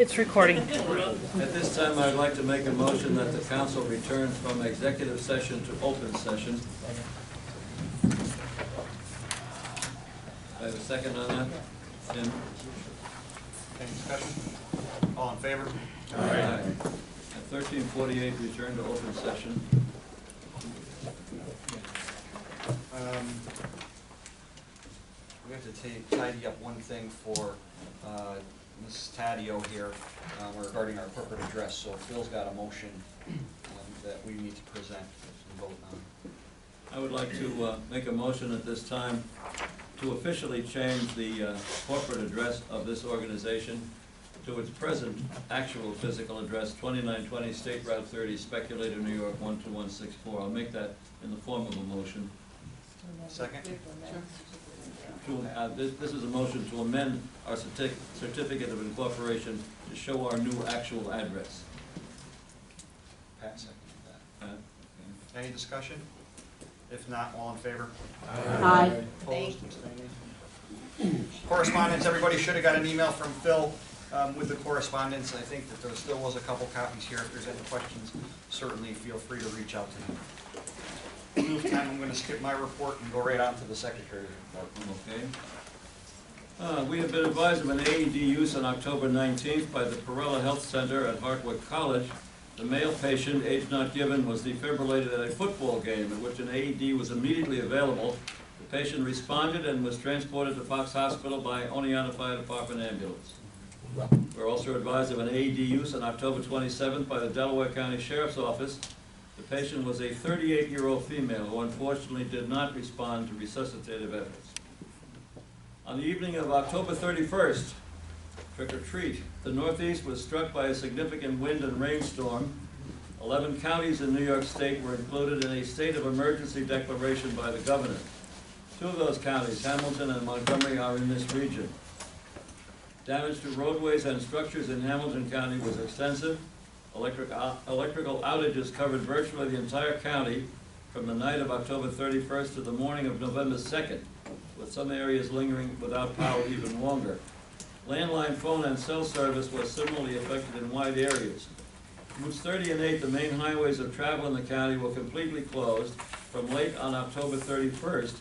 It's recording. At this time, I'd like to make a motion that the council return from executive session to open session. I have a second on that? Tim? Any discussion? All in favor? Aye. At 13:48, return to open session. We have to tidy up one thing for Mrs. Taddeo here regarding our corporate address. So Phil's got a motion that we need to present and vote on. I would like to make a motion at this time to officially change the corporate address of this organization to its present actual physical address, 2920 State Route 30, Speculator, New York, 12164. I'll make that in the form of a motion. Second? This is a motion to amend our certificate of incorporation to show our new actual address. Pat seconded that. Any discussion? If not, all in favor? Aye. Opposed, abstaining? Correspondence, everybody should have got an email from Phil with the correspondence. I think that there still was a couple copies here. If there's any questions, certainly feel free to reach out to him. I'm going to skip my report and go right on to the secretary's report. Okay. We have been advised of an AED use on October 19th by the Perella Health Center at Hartwick College. The male patient, age not given, was defibrillated at a football game in which an AED was immediately available. The patient responded and was transported to Fox Hospital by Oneonta Fire Department ambulance. We're also advised of an AED use on October 27th by the Delaware County Sheriff's Office. The patient was a 38-year-old female who unfortunately did not respond to resuscitative efforts. On the evening of October 31st, trick or treat, the Northeast was struck by a significant wind and rainstorm. 11 counties in New York State were included in a state of emergency declaration by the governor. 2 of those counties, Hamilton and Montgomery, are in this region. Damage to roadways and structures in Hamilton County was extensive. Electrical outages covered virtually the entire county from the night of October 31st to the morning of November 2nd, with some areas lingering without power even longer. Landline phone and cell service was similarly affected in wide areas. Routes 30 and 8, the main highways of travel in the county, were completely closed from late on October 31st.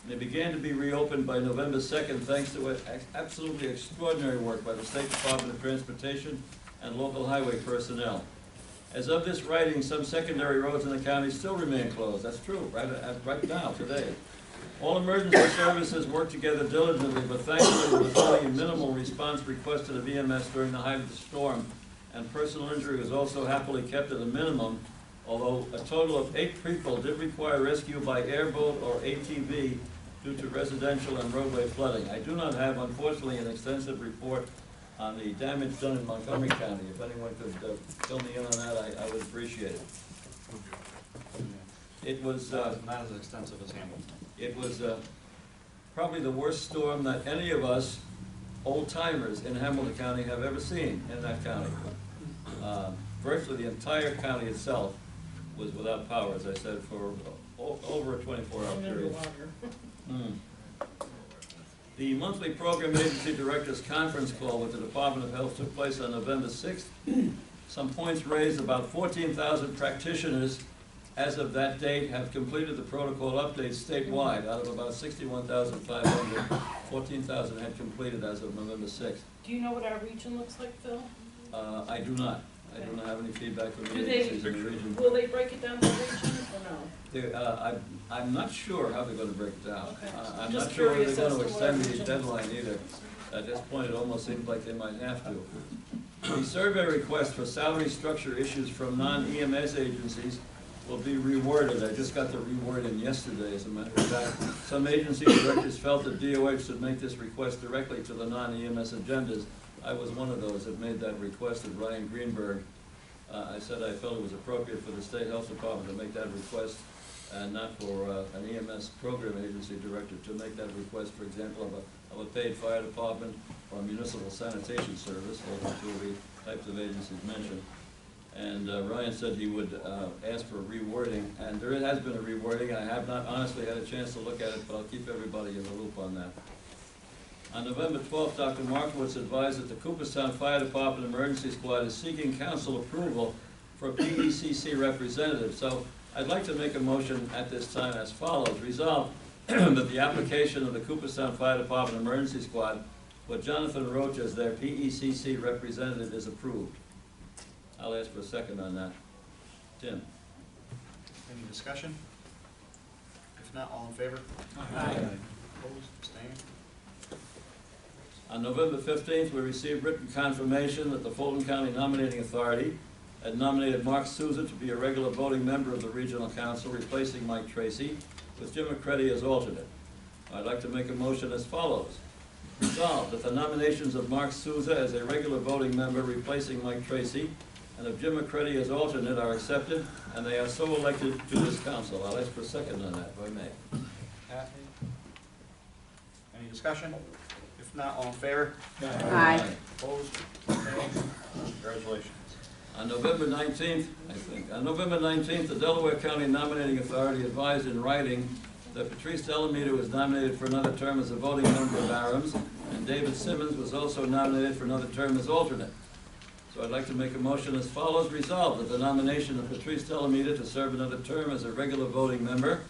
And they began to be reopened by November 2nd thanks to absolutely extraordinary work by the State Department of Transportation and local highway personnel. As of this writing, some secondary roads in the county still remain closed. That's true, right now, today. All emergency services work together diligently, but thankfully there was only a minimal response requested of EMS during the height of the storm, and personal injury was also happily kept at a minimum, although a total of 8 people did require rescue by airboat or ATV due to residential and roadway flooding. I do not have, unfortunately, an extensive report on the damage done in Montgomery County. If anyone could fill me in on that, I would appreciate it. It was not as extensive as Hamilton. It was probably the worst storm that any of us old-timers in Hamilton County have ever seen in that county. Virtually the entire county itself was without power, as I said, for over a 24-hour period. The monthly program agency directors conference call with the Department of Health took place on November 6th. Some points raised: about 14,000 practitioners as of that date have completed the protocol updates statewide. Out of about 61,500, 14,000 had completed as of November 6th. Do you know what our region looks like, Phil? I do not. I do not have any feedback from the Do agencies in the region. Will they break it down by region or no? I'm not sure how they're going to break it down. Okay. I'm Just not sure if curious they're going to as to extend what the region. deadline either. At this point, it almost seems like they might have to. The survey request for salary structure issues from non-EMS agencies will be reworded. I just got the reword in yesterday, as a matter of fact. Some agency directors felt that DOH should make this request directly to the non-EMS agendas. I was one of those that made that request at Ryan Greenberg. I said I felt it was appropriate for the State Health Department to make that request and not for an EMS program agency director to make that request, for example, of a paid fire department or a municipal sanitation service, those are 2 of the types of agencies mentioned. And Ryan said he would ask for a rewording, and there has been a rewording. I have not honestly had a chance to look at it, but I'll keep everybody in the loop on that. On November 12th, Dr. Markowitz advised that the Cooperstown Fire Department Emergency Squad is seeking council approval for a PECC representative. So I'd like to make a motion at this time as follows. Resolved that the application of the Cooperstown Fire Department Emergency Squad with Jonathan Roach as their PECC representative is approved. I'll ask for a second on that. Tim? Any discussion? If not, all in favor? Aye. Opposed, abstained? On November 15th, we received written confirmation that the Fulton County Nominating Authority had nominated Mark Souza to be a regular voting member of the Regional Council, replacing Mike Tracy, with Jim McCready as alternate. I'd like to make a motion as follows. Resolved that the nominations of Mark Souza as a regular voting member, replacing Mike Tracy, and of Jim McCready as alternate are accepted, and they are so elected to this council. I'll ask for a second on that, if I may. Kathy? Any discussion? If not, all in favor? Aye. Opposed, abstained? Congratulations. On November 19th, the Delaware County Nominating Authority advised in writing that Patrice Delamita was nominated for another term as a voting member of AAREMS, and David Simmons was also nominated for another term as alternate. So I'd like to make a motion as follows. Resolved that the nomination of Patrice Delamita to serve another term as a regular voting member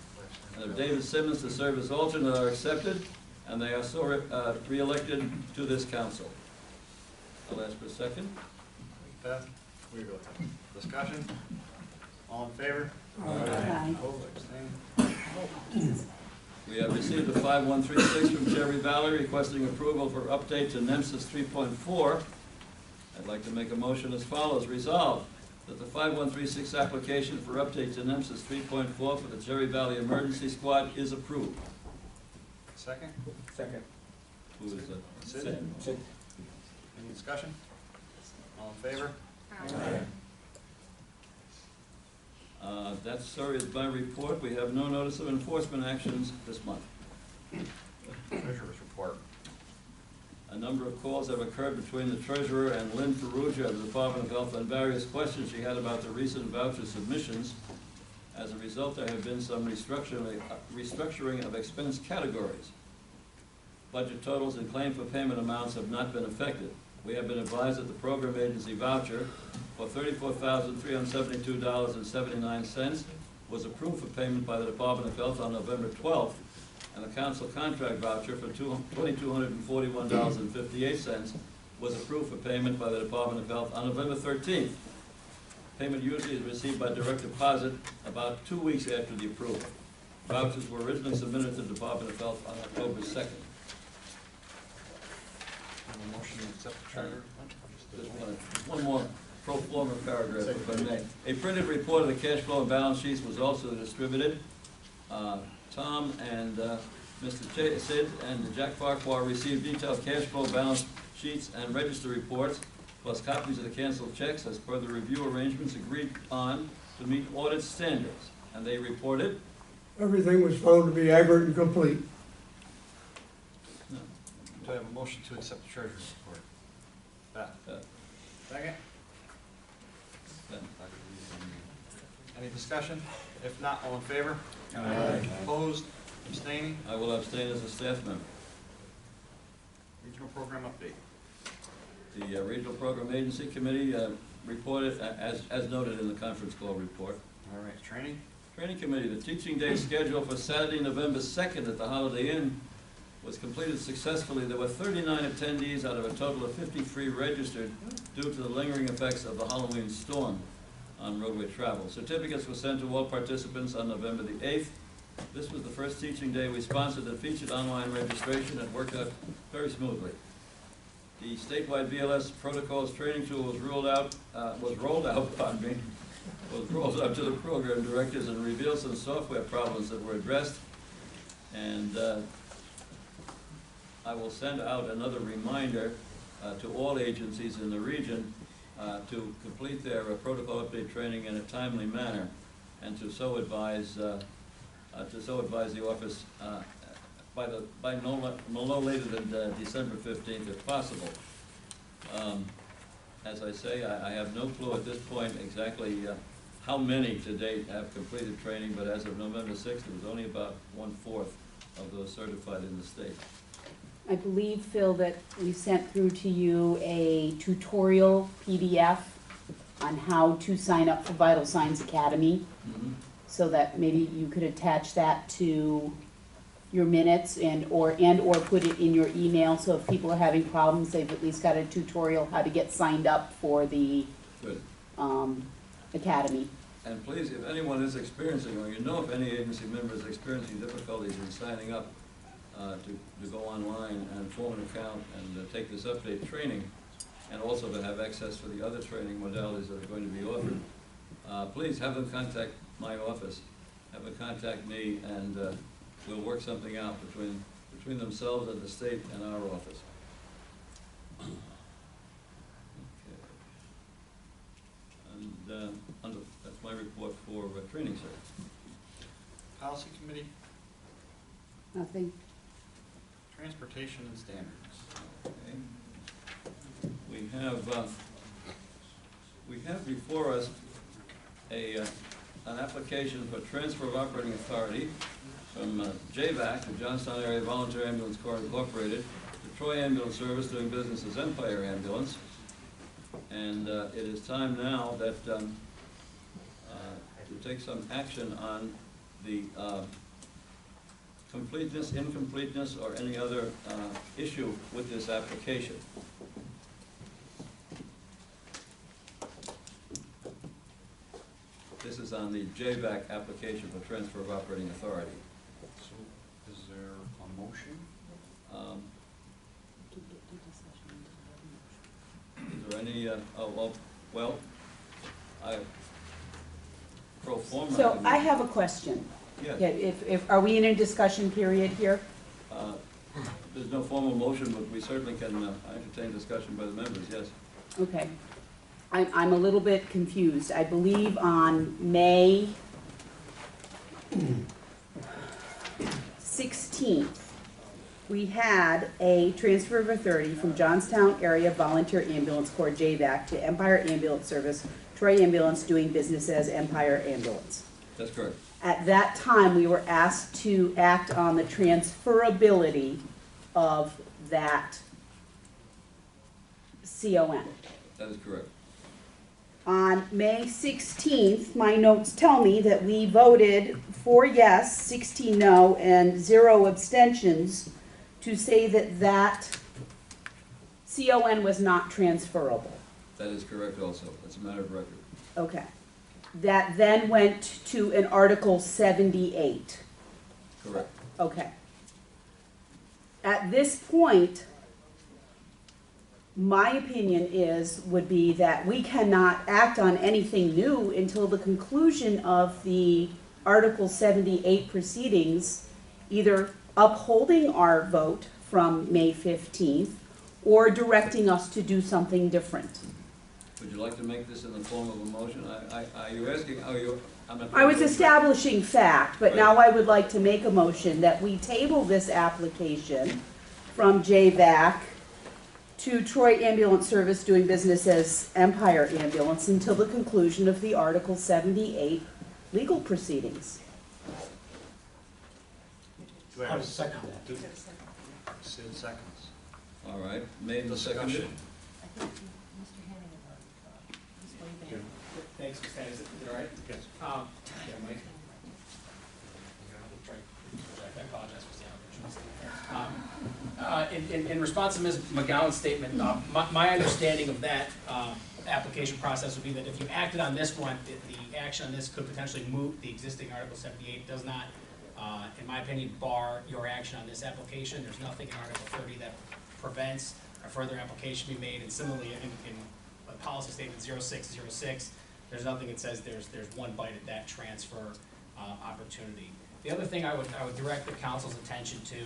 and of David Simmons to serve as alternate are accepted, and they are so re-elected to this council. I'll ask for a second. Beth? Discussion? All in favor? Aye. Opposed, abstained? We have received a 5136 from Jerry Valley requesting approval for update to NEMSIS 3.4. I'd like to make a motion as follows. Resolved that the 5136 application for update to NEMSIS 3.4 for the Jerry Valley Emergency Squad is approved. Second? Second. Who is it? Sid? Sid. Any discussion? All in favor? That's, sir, is my report. We have no notice of enforcement actions this month. Treasurer's report. A number of calls have occurred between the treasurer and Lynn Perugia of the Department of Health on various questions she had about the recent voucher submissions. As a result, there have been some restructuring of expense categories. Budget totals and claim for payment amounts have not been affected. We have been advised that the program agency voucher for $34,372.79 was approved for payment by the Department of Health on November 12th, and the council contract voucher for $2,241.58 was approved for payment by the Department of Health on November 13th. Payment usually is received by direct deposit about 2 weeks after the approval. Vouchers were originally submitted to the Department of Health on October 2nd. Have a motion to accept the treasurer? Just one more pro forma paragraph, if I may. A printed report of the cash flow and balance sheets was also distributed. Tom and Mr. Sid and Jack Farquhar received detailed cash flow balance sheets and register reports, plus copies of the canceled checks as per the review arrangements agreed on to meet audit standards. And they reported? Everything was found to be accurate and complete. No. Do I have a motion to accept the treasurer's report? Beth? Second? Any discussion? If not, all in favor? Aye. Opposed? Abstaining? I will abstain as a staff member. Regional program update. The Regional Program Agency Committee reported, as noted in the conference call report. All right, training? Training Committee, the teaching day schedule for Saturday, November 2nd at the Holiday Inn was completed successfully. There were 39 attendees out of a total of 53 registered due to the lingering effects of the Halloween storm on roadway travel. Certificates were sent to all participants on November the 8th. This was the first teaching day we sponsored that featured online registration. It worked out very smoothly. The statewide BLS protocols training tool was rolled out to the program directors and revealed some software problems that were addressed. And I will send out another reminder to all agencies in the region to complete their protocol update training in a timely manner, and to so advise the office by no later than December 15th, if possible. As I say, I have no clue at this point exactly how many to date have completed training, but as of November 6th, it was only about 1/4 of those certified in the state. I believe, Phil, that we sent through to you a tutorial PDF on how to sign up for Vital Signs Academy, so that maybe you could attach that to your minutes and/or put it in your email, so if people are having problems, they've at least got a tutorial how to get signed up for the Good. academy. And please, if anyone is experiencing, or you know if any agency member is experiencing difficulties in signing up to go online and form an account and take this update training, and also to have access to the other training modalities that are going to be offered, please have them contact my office, have them contact me, and we'll work something out between themselves and the state and our office. Okay. And that's my report for training service. Policy Committee, Nothing? Transportation and Standards. Okay. We have before us an application for transfer of operating authority from JVAC, the Johnstown Area Volunteer Ambulance Corps Incorporated, to Troy Ambulance Service, doing business as Empire Ambulance. And it is time now that to take some action on the completeness, incompleteness, or any other issue with this application. This is on the JVAC application for transfer of operating authority. So, is there a motion? Is there any, well, I pro forma. So I have a question. Yes. Yeah, are we in a discussion period here? There's no formal motion, but we certainly can entertain discussion by the members, yes. Okay. I'm a little bit confused. I believe on May 16th, we had a transfer of authority from Johnstown Area Volunteer Ambulance Corps, JVAC, to Empire Ambulance Service, Troy Ambulance, doing business as Empire Ambulance. That's correct. At that time, we were asked to act on the transferability of that CON. That is correct. On May 16th, my notes tell me that we voted 4 yes, 16 no, and 0 abstentions to say that that CON was not transferable. That is correct also. That's a matter of record. Okay. That then went to an Article 78. Correct. Okay. At this point, my opinion would be that we cannot act on anything new until the conclusion of the Article 78 proceedings, either upholding our vote from May 15th or directing us to do something different. Would you like to make this in the form of a motion? Are you asking, I'm not. I was establishing fact, but now I would like to make a motion that we table this application from JVAC to Troy Ambulance Service, doing business as Empire Ambulance, until the conclusion of the Article 78 legal proceedings. Do I have a second? Sid seconds. All right, made and seconded. Thanks, Mr. Stan. Is it all right? Yes. Yeah, Mike. I apologize for saying in response to Ms. McGowan's statement, my understanding of that application process would be that if you acted on this one, the action on this could potentially move the existing Article 78. It does not, in my opinion, bar your action on this application. There's nothing in Article 30 that prevents a further application be made, and similarly in policy statement 0606, there's nothing that says there's one bite at that transfer opportunity. The other thing I would direct the council's attention to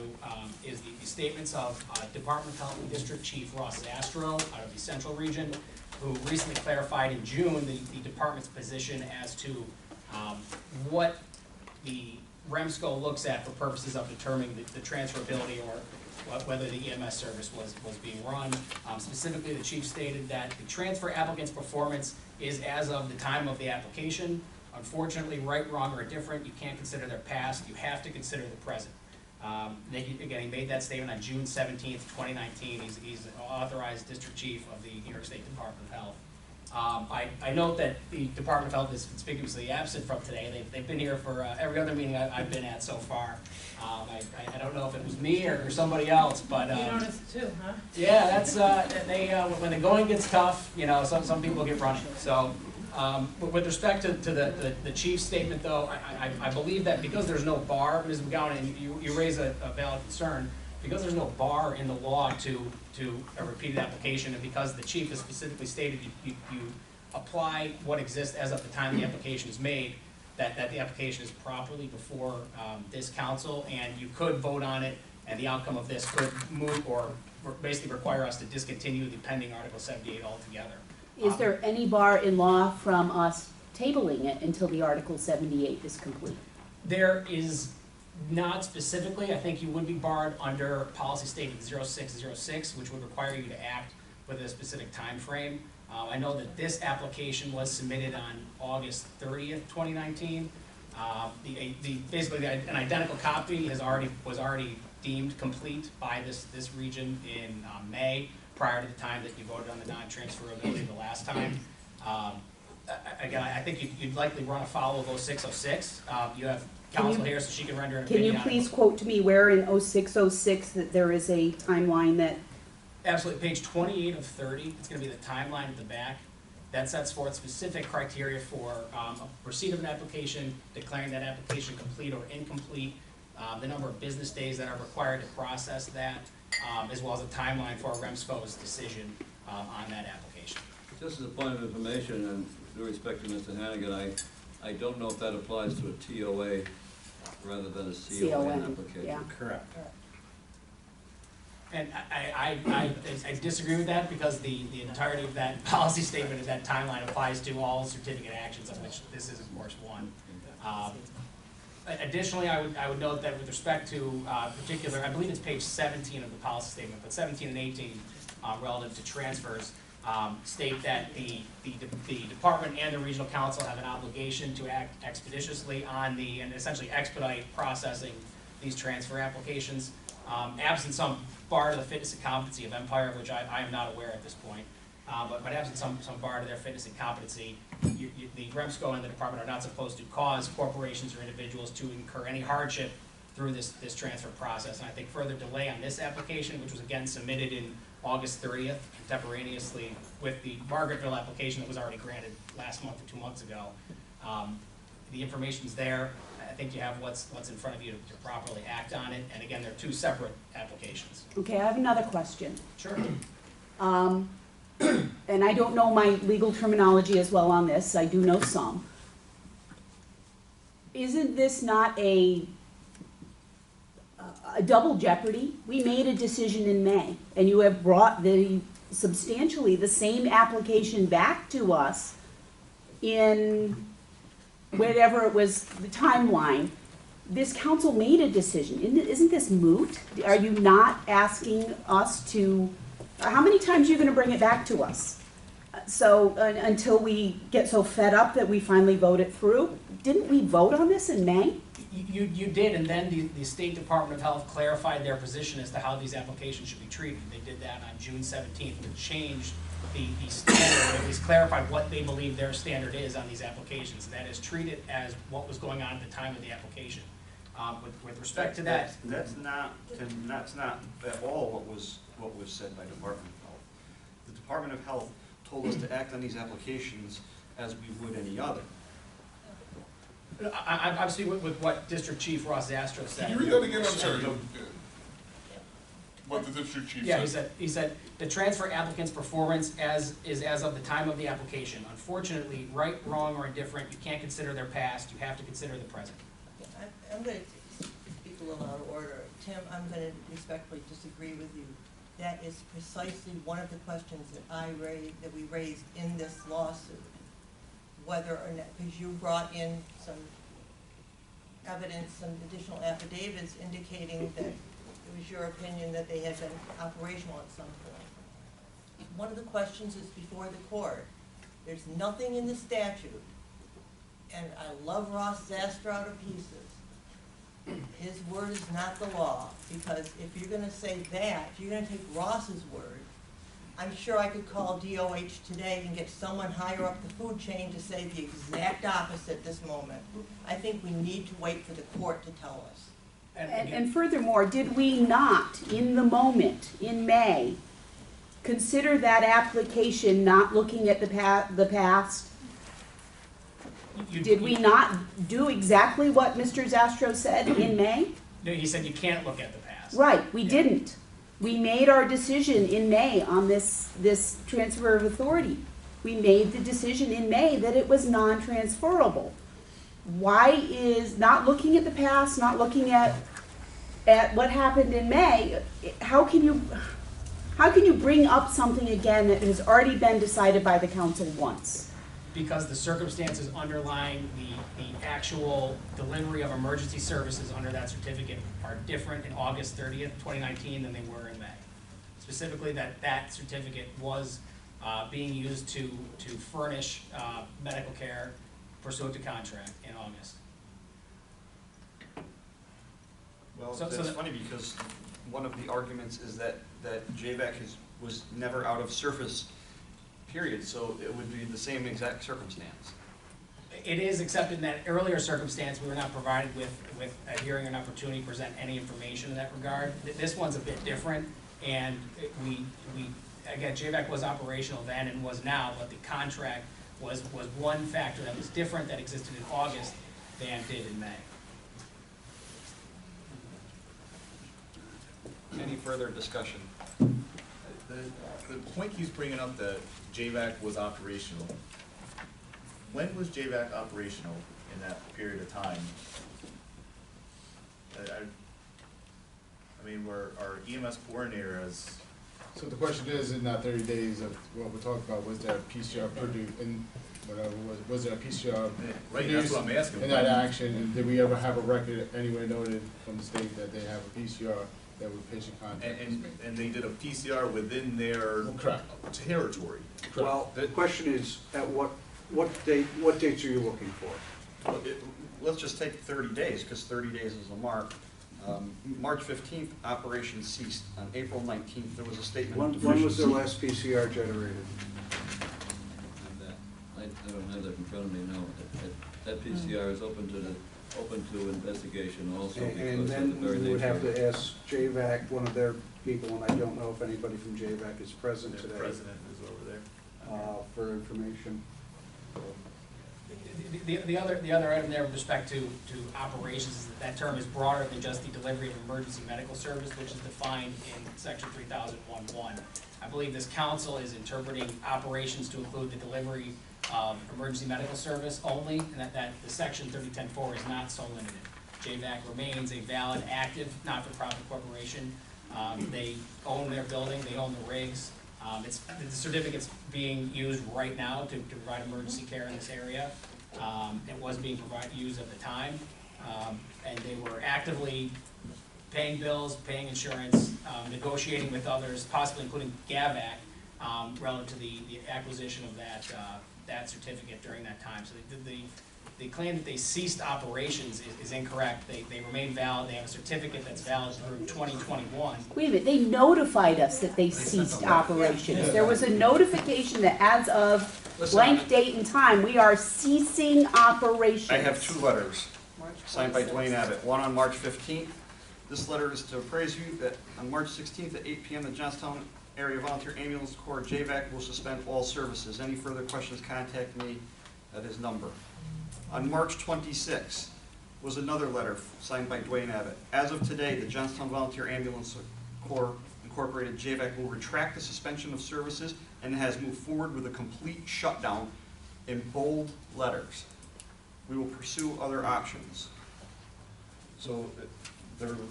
is the statements of Department of Health and District Chief Ross Astro out of the Central Region, who recently clarified in June the department's position as to what the REMSCO looks at for purposes of determining the transferability or whether the EMS service was being run. Specifically, the chief stated that the transfer applicant's performance is as of the time of the application. Unfortunately, right, wrong, or indifferent, you can't consider their past, you have to consider the present. Again, he made that statement on June 17th, 2019. He's an authorized district chief of the New York State Department of Health. I note that the Department of Health is conspicuously absent from today. They've been here for every other meeting I've been at so far. I don't know if it was me or somebody else, but You noticed too, huh? yeah, that's when the going gets tough, you know, some people get running. So, with respect to the chief's statement, though, I believe that because there's no bar, Ms. McGowan, and you raise a valid concern, because there's no bar in the law to a repeated application, and because the chief has specifically stated you apply what exists as of the time the application is made, that the application is properly before this council, and you could vote on it, and the outcome of this could move or basically require us to discontinue the pending Article 78 altogether. Is there any bar in law from us tabling it until the Article 78 is complete? There is not specifically. I think you would be barred under policy statement 0606, which would require you to act within a specific time frame. I know that this application was submitted on August 30th, 2019. Basically, an identical copy was already deemed complete by this region in May, prior to the time that you voted on the non-transferability the last time. Again, I think you'd likely run afoul of 0606. You have counsel here, so she can render an opinion on it. Can you please quote to me where in 0606 that there is a timeline that? Absolutely, page 28 of 30, it's going to be the timeline at the back. That sets forth specific criteria for receipt of an application, declaring that application complete or incomplete, the number of business days that are required to process that, as well as a timeline for REMSCO's decision on that application. Just as a point of information, and with respect to Mr. Hannigan, I don't know if that applies to a TOA rather than a CON application. Yeah. Correct. And I disagree with that, because the entirety of that policy statement and that timeline applies to all certificate actions, of which this is, of course, one. Additionally, I would note that with respect to particular, I believe it's page 17 of the policy statement, but 17 and 18 relative to transfers state that the department and the regional council have an obligation to act expeditiously on and essentially expedite processing these transfer applications. Absent some bar to the fitness and competency of Empire, which I am not aware at this point, but absent some bar to their fitness and competency, the REMSCO and the department are not supposed to cause corporations or individuals to incur any hardship through this transfer process. And I think further delay on this application, which was again submitted in August 30th, contemporaneously with the Margaretville application that was already granted last month or 2 months ago. The information's there. I think you have what's in front of you to properly act on it. And again, they're two separate applications. Okay, I have another question. Sure. And I don't know my legal terminology as well on this. I do know some. Isn't this not a double jeopardy? We made a decision in May, and you have brought substantially the same application back to us in whatever it was, the timeline. This council made a decision. Isn't this moot? Are you not asking us to, how many times are you going to bring it back to us? So until we get so fed up that we finally vote it through? Didn't we vote on this in May? You did, and then the State Department of Health clarified their position as to how these applications should be treated. They did that on June 17th to change the standard, or at least clarified what they believe their standard is on these applications. And that is treat it as what was going on at the time of the application. With respect to that, That's not at all what was said by Department of Health. The Department of Health told us to act on these applications as we would any other. obviously with what District Chief Ross Zastro said. Can you read that again? I'm sorry. What the district chief said? Yeah, he said the transfer applicant's performance is as of the time of the application. Unfortunately, right, wrong, or indifferent, you can't consider their past. You have to consider the present. I'm going to speak a little out of order. Tim, I'm going to respectfully disagree with you. That is precisely one of the questions that we raised in this lawsuit. Whether or not, because you brought in some evidence, some additional affidavits indicating that it was your opinion that they had been operational at some point. One of the questions is before the court. There's nothing in the statute, and I love Ross Zastro to pieces, his word is not the law, because if you're gonna say that, if you're gonna take Ross's word, I'm sure I could call DOH today and get someone higher up the food chain to say the exact opposite this moment. I think we need to wait for the court to tell us. And furthermore, did we not, in the moment, in May, consider that application not looking at the past? Did we not do exactly what Mr. Zastro said in May? No, he said you can't look at the past. Right, we Yeah. didn't. We made our decision in May on this transfer of authority. We made the decision in May that it was non-transferable. Why is not looking at the past, not looking at what happened in May, how can you bring up something again that has already been decided by the council once? Because the circumstances underlying the actual delivery of emergency services under that certificate are different in August 30th, 2019 than they were in May. Specifically, that certificate was being used to furnish medical care pursuant to contract in August. Well, So that's that- funny because one of the arguments is that JVAC was never out of service, period, so it would be the same exact circumstance. It is, except in that earlier circumstance, we were not provided with a hearing or an opportunity to present any information in that regard. This one's a bit different, and we again, JVAC was operational then and was now, but the contract was one factor that was different that existed in August than did in May. Any further discussion? The point he's bringing up that JVAC was operational, when was JVAC operational in that period of time? I mean, were our EMS coordinator as, So the question is, in that 30 days of what we're talking about, was there a PCR produced, and whatever, was there a PCR right, that's what I'm asking. in that action, and did we ever have a record anywhere noted from the state that they have a PCR that would patient contact? And they did a PCR within their Correct. territory. Well, the question is, at what dates are you looking for? Let's just take 30 days, because 30 days is a mark. March 15th, operation ceased. On April 19th, there was a statement of When was the deficiency. last PCR generated? I don't have that in front of me now. That PCR is open to investigation also And because of the then very we would have nature. to ask JVAC, one of their people, and I don't know if anybody from JVAC is present The today, president is over there. for information. The other item there with respect to operations is that term is broader than just the delivery of emergency medical service, which is defined in section 3001-1. I believe this council is interpreting operations to include the delivery of emergency medical service only, and that the section 3010-4 is not so limited. JVAC remains a valid, active, not-for-profit corporation. They own their building, they own the rigs. The certificate's being used right now to provide emergency care in this area. It was being used at the time, and they were actively paying bills, paying insurance, negotiating with others, possibly including GAVAC, relative to the acquisition of that certificate during that time. So the claim that they ceased operations is incorrect. They remain valid. They have a certificate that's valid through 2021. Wait a minute, they notified us that they ceased operations. There was a notification that as of blank date and time, we are ceasing operations. I have two letters signed by Dwayne Abbott. One on March 15th. This letter is to appraise you that on March 16th at 8 p.m. the Johnstown Area Volunteer Ambulance Corps, JVAC, will suspend all services. Any further questions, contact me at his number. On March 26th was another letter signed by Dwayne Abbott. As of today, the Johnstown Volunteer Ambulance Corps Incorporated, JVAC, will retract the suspension of services and has moved forward with a complete shutdown in bold letters. We will pursue other options. So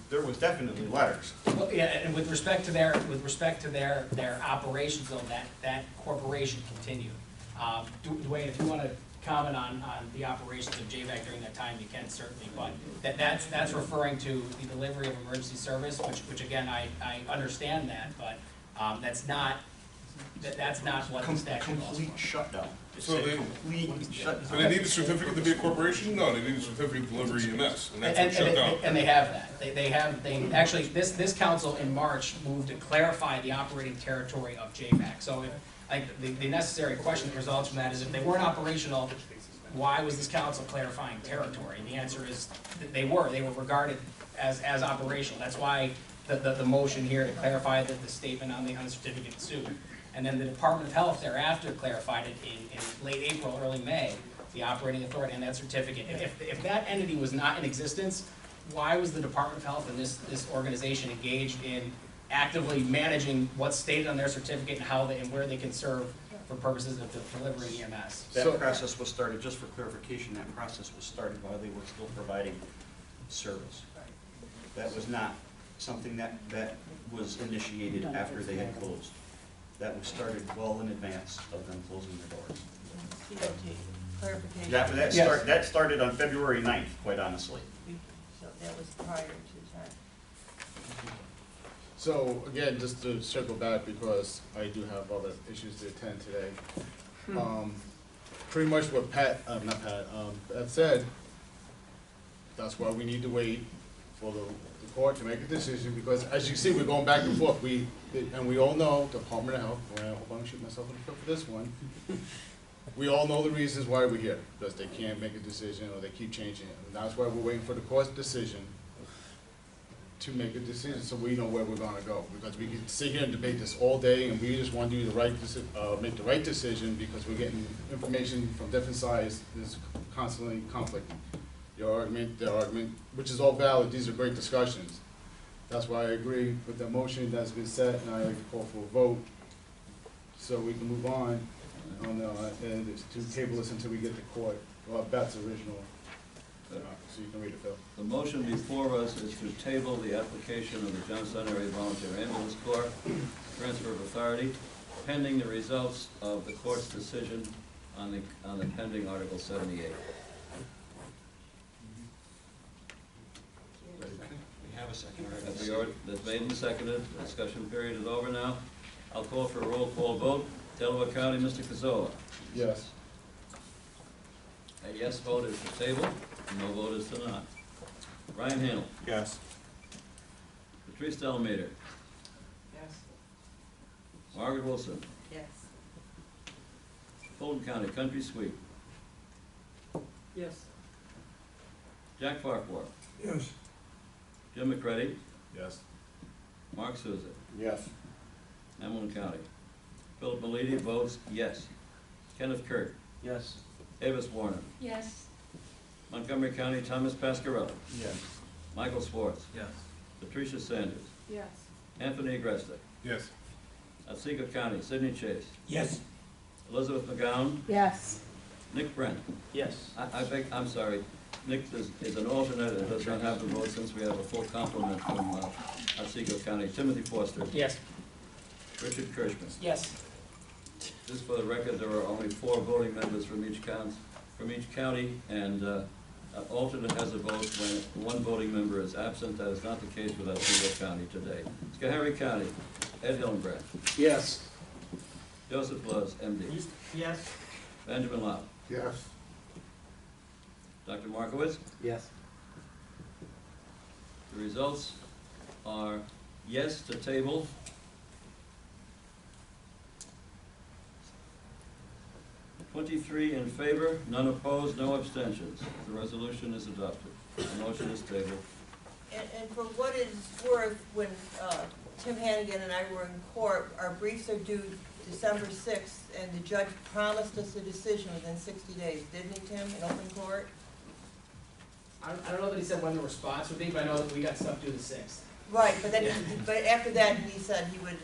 there was definitely letters. Well, yeah, and with respect to their operations, though, that corporation continued. Dwayne, if you want to comment on the operations of JVAC during that time, you can certainly, but that's referring to the delivery of emergency service, which again, I understand that, but that's not That's not what the statute calls Complete for. shutdown. So they, Complete shutdown. so they need a certificate to be a corporation? No, they need a certificate to deliver EMS, and that's what shut down. And they have that. They actually, this council in March moved to clarify the operating territory of JVAC. So if, the necessary question that results from that is if they weren't operational, why was this council clarifying territory? And the answer is that they were regarded as operational. That's why the motion here to clarify the statement on the certificate of suit. And then the Department of Health thereafter clarified it in late April, early May, the operating authority and that certificate. If that entity was not in existence, why was the Department of Health and this organization engaged in actively managing what's stated on their certificate and how they, and where they can serve for purposes of delivering EMS? That process was started, just for clarification, that process was started while they were still providing service. That was not something that was initiated after they had closed. That was started well in advance of them closing their doors. Clarification. That started on February 9th, quite honestly. So that was prior to that. So again, just to circle back, because I do have other issues to attend today. Pretty much what Pat said, that's why we need to wait for the court to make a decision, because as you see, we're going back and forth. And we all know, Department of Health, I hope I don't shoot myself in the foot for this one. We all know the reasons why we're here, because they can't make a decision or they keep changing it. And that's why we're waiting for the court's decision to make a decision so we know where we're gonna go. Because we can sit here and debate this all day and we just want to do make the right decision because we're getting information from different sides that's constantly conflicting. Your argument, their argument, which is all valid. These are great discussions. That's why I agree with the motion that's been set, and I call for a vote so we can move on and to table this until we get the court, well, Beth's original, so you can read it, Phil. The motion before us is to table the application of the Johnstown Area Volunteer Ambulance Corps transfer of authority, pending the results of the court's decision on the pending Article 78. We have a second. That's made and seconded. The discussion period is over now. I'll call for a roll call vote. Delaware County, Mr. Cazzola. Yes. A yes vote is to table, a no vote is to not. Ryan Hanel. Yes. Patrice Delamater. Yes. Margaret Wilson. Yes. Fulton County, Country Sweep. Yes. Jack Farquhar. Yes. Jim McCready. Yes. Mark Souza. Yes. Hamilton County. Philip Malidi votes yes. Kenneth Kirk. Yes. Avis Warner. Yes. Montgomery County, Thomas Pascarella. Yes. Michael Swartz. Yes. Patricia Sanders. Yes. Anthony Agresta. Yes. Otsego County, Sidney Chase. Yes. Elizabeth McGowan. Yes. Nick Brent. Yes. I'm sorry. Nick is an alternate and does not have the vote since we have a full complement from Otsego County. Timothy Foster. Yes. Richard Kirschman. Yes. Just for the record, there are only 4 voting members from each county, and an alternate has a vote when 1 voting member is absent. That is not the case with Otsego County today. Schoharie County, Ed Hillenbrand. Yes. Joseph Luz, MD. Yes. Benjamin Lau. Yes. Dr. Markowitz. Yes. The results are yes to table. (23) in favor, none opposed, no abstentions. The resolution is adopted. The motion is tabled. And for what it's worth, when Tim Hannigan and I were in court, our briefs are due December 6th, and the judge promised us a decision within 60 days, didn't he, Tim, in open court? I don't know that he said when the response would be, but I know that we got stuff due the 6th. Right, but then, but after that, he said he would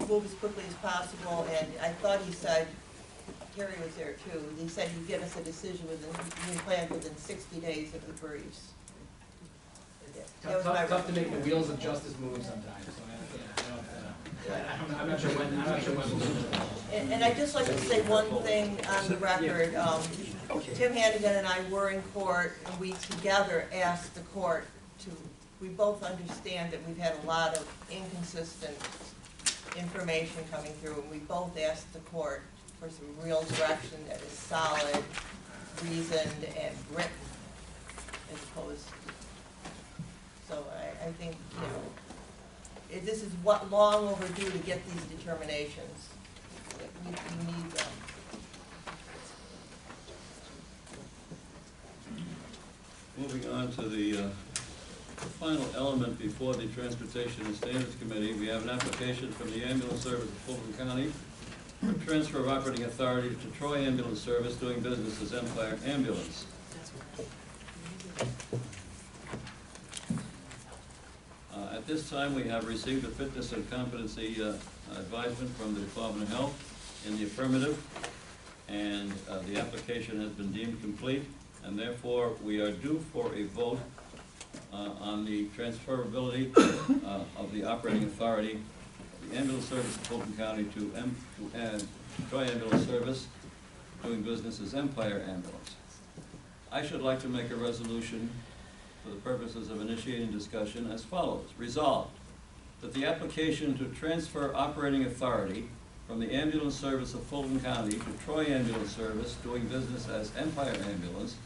move as quickly as possible, and I thought he said, Terry was there too, he said he'd give us a decision he planned within 60 days of the briefs. That was my Tough to make the wheels of justice move sometimes, so I'm not sure when we'll do that. And I'd just like to say one thing on the record. Tim Hannigan and I were in court, and we together asked the court to, we both understand that we've had a lot of inconsistent information coming through, and we both asked the court for some real direction that is solid, reasoned, and written, as opposed to, so I think, you know, this is what long overdue to get these determinations. We need them. Moving on to the final element before the Transportation and Standards Committee, we have an application from the Ambulance Service of Fulton County for transfer of operating authority to Troy Ambulance Service doing business as Empire Ambulance. At this time, we have received a fitness and competency advisement from the Department of Health in the affirmative, and the application has been deemed complete, and therefore we are due for a vote on the transferability of the operating authority of the Ambulance Service of Fulton County to Troy Ambulance Service doing business as Empire Ambulance. I should like to make a resolution for the purposes of initiating discussion as follows. Resolved, that the application to transfer operating authority from the Ambulance Service of Fulton County to Troy Ambulance Service doing business as Empire Ambulance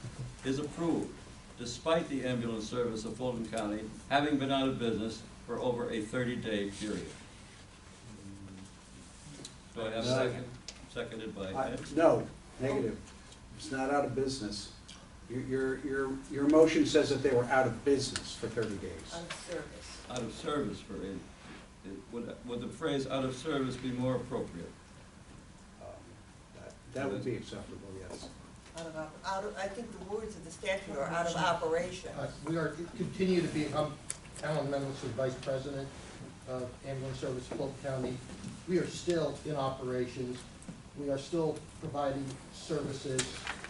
is approved, despite the Ambulance Service of Fulton County having been out of business for over a 30-day period. Do I have a second? Seconded by Ed? No, negative. It's not out of business. Your motion says that they were out of business for 30 days. Out of service. Out of service for would the phrase out of service be more appropriate? That would be acceptable, yes. I think the words of the statute are out of operation. We are, continue to be, I'm Alan Mendelson, Vice President of Ambulance Service Fulton County. We are still in operations. We are still providing services.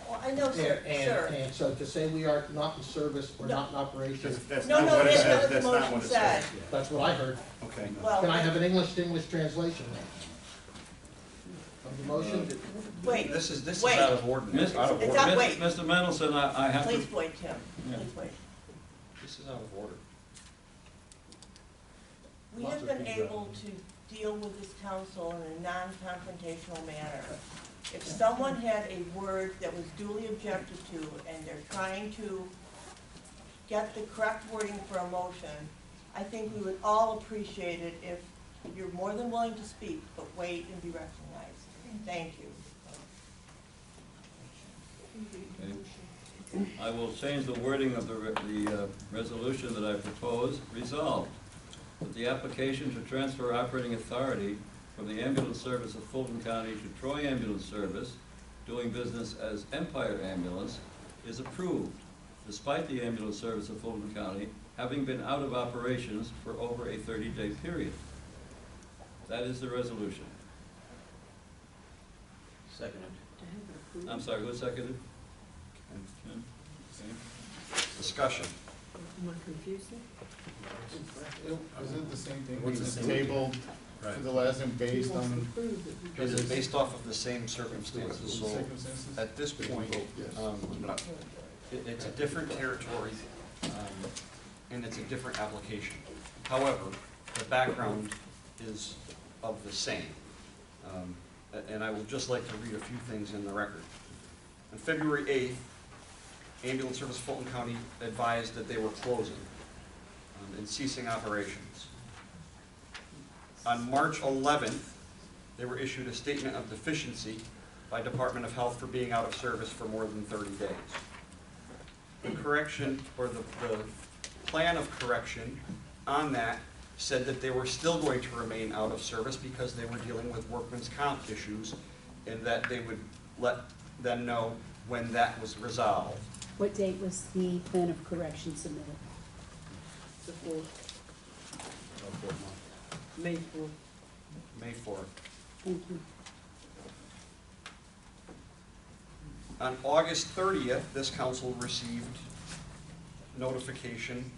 Well, I know, sir, And so to say we are not in service or not in operation, That's No, not no, what it that's says. not what the That's not motion what it said. says. that's what I heard. Okay. Well, Can I have an English-to-English translation of the motion? wait, This is wait. out of order. It's out, wait. Mr. Mendelson, I have to... Please wait, Tim. Yeah. Please wait. This is out of order. We have been able to deal with this council in a non-confrontational manner. If someone had a word that was duly objected to and they're trying to get the correct wording for a motion, I think we would all appreciate it if you're more than willing to speak, but wait and be recognized. Thank you. Okay. I will change the wording of the resolution that I propose. Resolved, that the application to transfer operating authority from the Ambulance Service of Fulton County to Troy Ambulance Service, doing business as Empire Ambulance, is approved, despite the Ambulance Service of Fulton County having been out of operations for over a 30-day period. That is the resolution. Seconded. I'm sorry, who seconded? Ken? Okay. Discussion. Isn't the same thing, we tabled for the last time based on? Because it's based off of the same circumstances, so Circumstances? at this point, it's a different territory, and it's a different application. However, the background is of the same. And I would just like to read a few things in the record. On February 8th, Ambulance Service Fulton County advised that they were closing and ceasing operations. On March 11th, they were issued a statement of deficiency by Department of Health for being out of service for more than 30 days. The correction, or the plan of correction on that said that they were still going to remain out of service because they were dealing with workman's comp issues, and that they would let them know when that was resolved. What date was the plan of correction submitted? The 4th, May 4th. May 4th. Thank you. On August 30th, this council received notification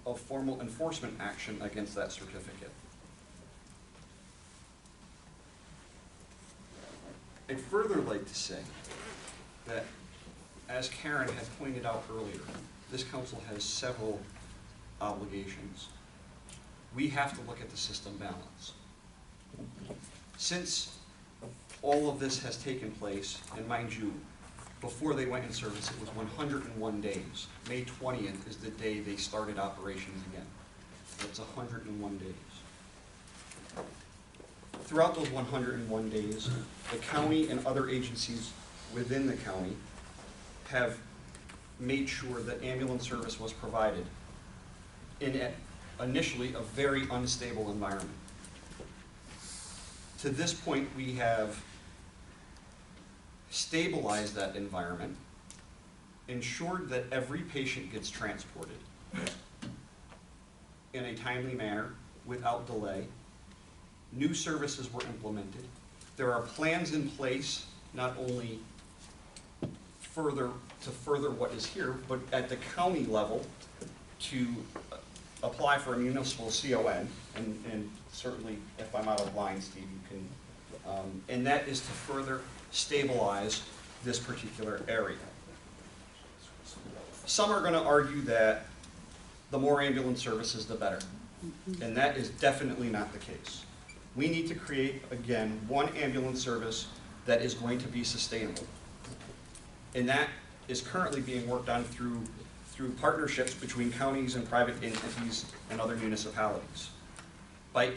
of formal enforcement action against that certificate. I'd further like to say that, as Karen had pointed out earlier, this council has several obligations. we have to look at the system balance. Since all of this has taken place, and mind you, before they went in service, it was 101 days. May 20th is the day they started operations again. That's 101 days. Throughout those 101 days, the county and other agencies within the county have made sure that ambulance service was provided in initially a very unstable environment. To this point, we have stabilized that environment, ensured that every patient gets transported in a timely manner without delay. New services were implemented. There are plans in place, not only to further what is here, but at the county level to apply for a municipal CON, and certainly if I'm out of line, Steve, you can, and that is to further stabilize this particular area. Some are going to argue that the more ambulance services, the better, and that is definitely not the case. We need to create, again, one ambulance service that is going to be sustainable, and that is currently being worked on through partnerships between counties and private entities and other municipalities. By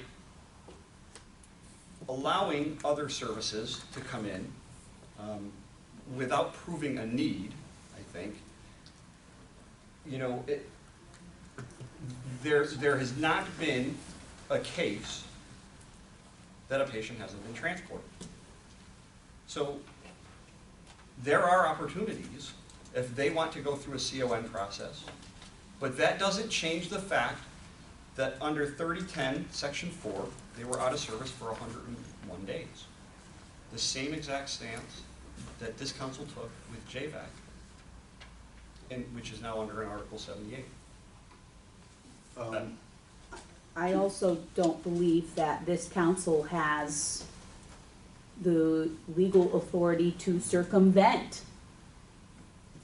allowing other services to come in without proving a need, I think, you know, there has not been a case that a patient hasn't been transported. So there are opportunities if they want to go through a CON process, but that doesn't change the fact that under 3010, Section 4, they were out of service for 101 days. The same exact stance that this council took with JVAC, and which is now under an Article 78. I also don't believe that this council has the legal authority to circumvent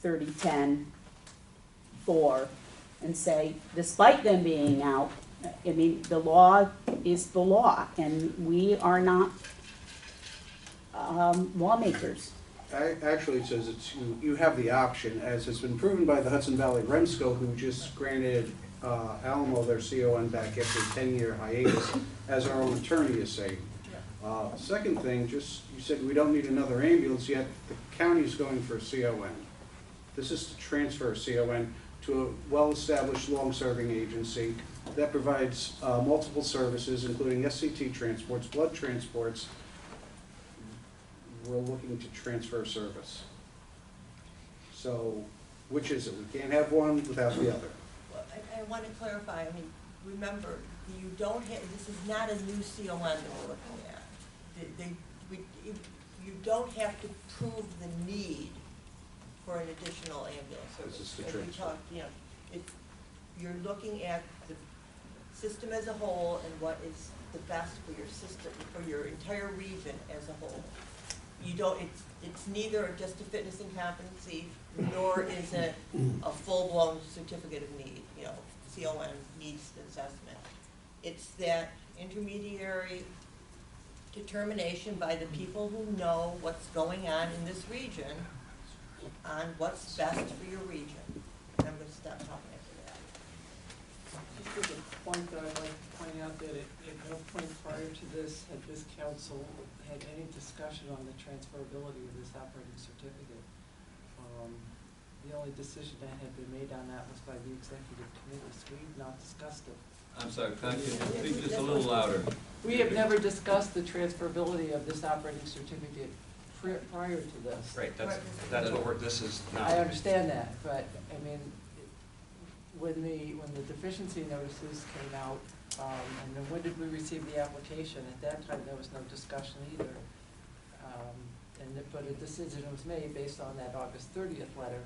3010-4 and say, despite them being out, I mean, the law is the law, and we are not lawmakers. Actually, it says you have the option, as has been proven by the Hudson Valley Remsco, who just granted Alamo their CON back after a 10-year hiatus, as our own attorney is saying. Second thing, just you said we don't need another ambulance, yet the county is going for a CON. This is to transfer a CON to a well-established, long-serving agency that provides multiple services, including SCT transports, blood transports. We're looking to transfer service. So, which is it? We can't have one without the other. Well, I want to clarify, I mean, remember, you don't have, this is not a new CON that we're looking at. You don't have to prove the need for an additional ambulance service. This is the As we transfer. talked, you know, you're looking at the system as a whole and what is the best for your system, for your entire region as a whole. You don't, it's neither just a fitness and competency, nor is it a full-blown certificate of need, you know, CON needs assessment. It's that intermediary determination by the people who know what's going on in this region on what's best for your region. And I'm going to stop talking after that. Just as a point that I'd like to point out that at no point prior to this had this council had any discussion on the transferability of this operating certificate. The only decision that had been made on that was by the executive committee, so we've not discussed it. I'm sorry, can you speak just a little louder? We have never discussed the transferability of this operating certificate prior to this. Right, that's what this is now. I understand that, but, I mean, when the deficiency notices came out, and then when did we receive the application? At that time, there was no discussion either. But a decision was made based on that August 30th letter.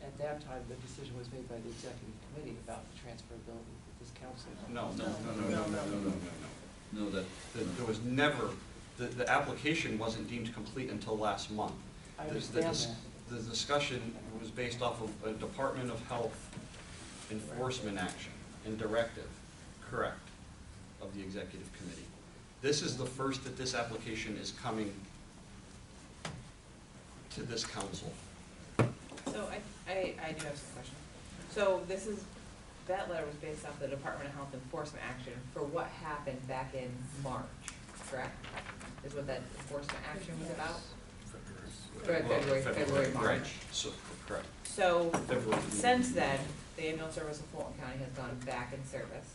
At that time, the decision was made by the executive committee about the transferability of this council. No, No, there was never, the application wasn't deemed complete until last month. I understand that. The discussion was based off of a Department of Health enforcement action and directive, Correct, of the executive committee. This is the first that this application is coming to this council. So I do have some questions. So this is, that letter was based off the Department of Health enforcement action for what happened back in March, correct? Is what that enforcement action was about? February, March. Right. So, correct. So, February. since then, the ambulance service of Fulton County has gone back in service,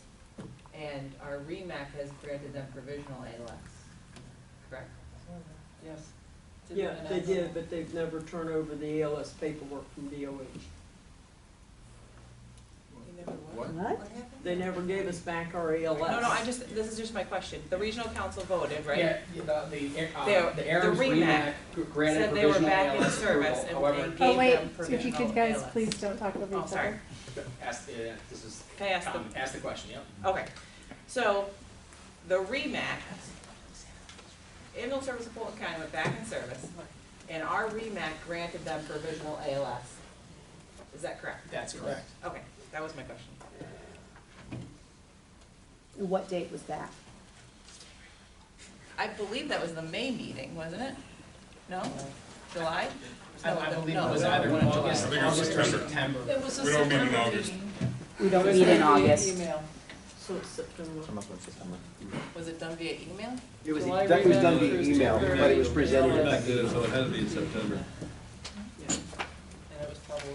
and our REMAC has granted them provisional ALS, correct? Yes. Yeah, they did, but they've never turned over the ALS paperwork from DOH. You never what? What? What happened? They never gave us back our ALS. No, this is just my question. The regional council voted, right? Yeah, the AAREMS REMAC REMAC granted said they were provisional back in ALS service approval, and however. gave Oh, wait, them so if you provisional could guys, ALS. please don't talk over Oh, each sorry. other. This is, Can I ask Tom, ask the question, yep. Okay, so the REMAC, ambulance service of Fulton County went back in service, and our REMAC granted them provisional ALS. Is that correct? That's correct. Okay, that was my question. What date was that? I believe that was the May meeting, wasn't it? No? July? I believe it was No, either August, I think it was August or September. September. It was a We don't meet in September August. meeting. We don't It was meet in done via August. email. So it's September. Was it done via email? It was, July that was done revamp via was email, temporary. but it was presented Back at the then, so it has to be in September. Yeah. And it was probably,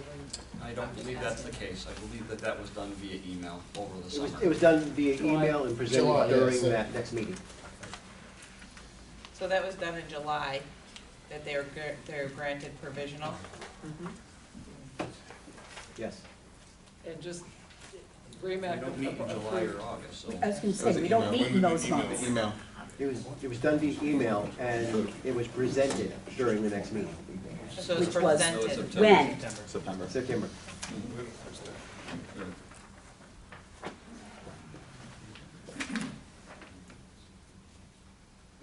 I don't believe that's the case. I believe that that was done via email over the It was, summer. it was done via email and presented July, yeah, during so- that next meeting. So that was done in July, that they were granted provisional? Yes. and just We REMAC. don't meet in July or August, so. I was gonna say, we don't meet in those months. Email. It was done via email and it was presented during the next meeting, So it was Which was- presented. When? September.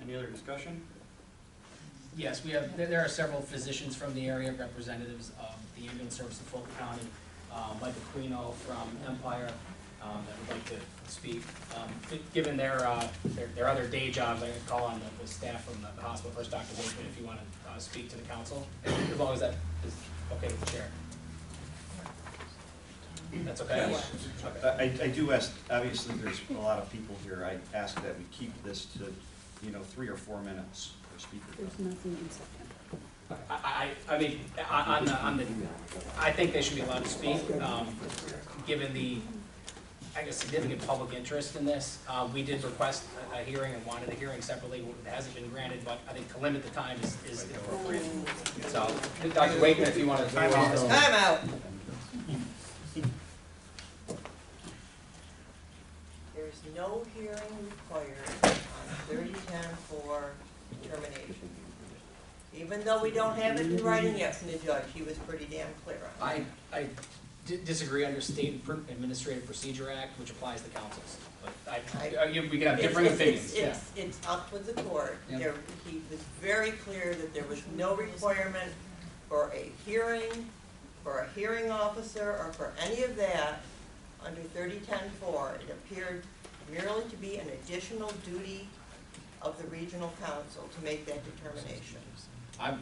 Any other discussion? Yes, we have, there are several physicians from the area, representatives of the ambulance service of Fulton County, Michael Quino from Empire, that would like to speak. Given their other day jobs, I could call on the staff from the hospital, first Dr. Wakeman, if you want to speak to the council, as long as that is okay with the chair. That's okay? I do ask, obviously, there's a lot of people here. I ask that we keep this to, 3 or 4 minutes per speaker. There's nothing in September. I mean, on the, I think they should be allowed to speak, given the, I guess, significant public interest in this. We did request a hearing and wanted a hearing separately. It hasn't been granted, but I think to limit the time is appropriate. So, Dr. Wakeman, if you want to time out this. Time out. There's no hearing required on 3010 for termination. Even though we don't have it in writing yet from the judge, he was pretty damn clear on it. I disagree under State Administrative Procedure Act, which applies to councils. But we can have differing opinions, yeah. It's up with the court. Yeah. He was very clear that there was no requirement for a hearing, for a hearing officer, or for any of that under 3010-4. It appeared merely to be an additional duty of the regional council to make that determination. I'm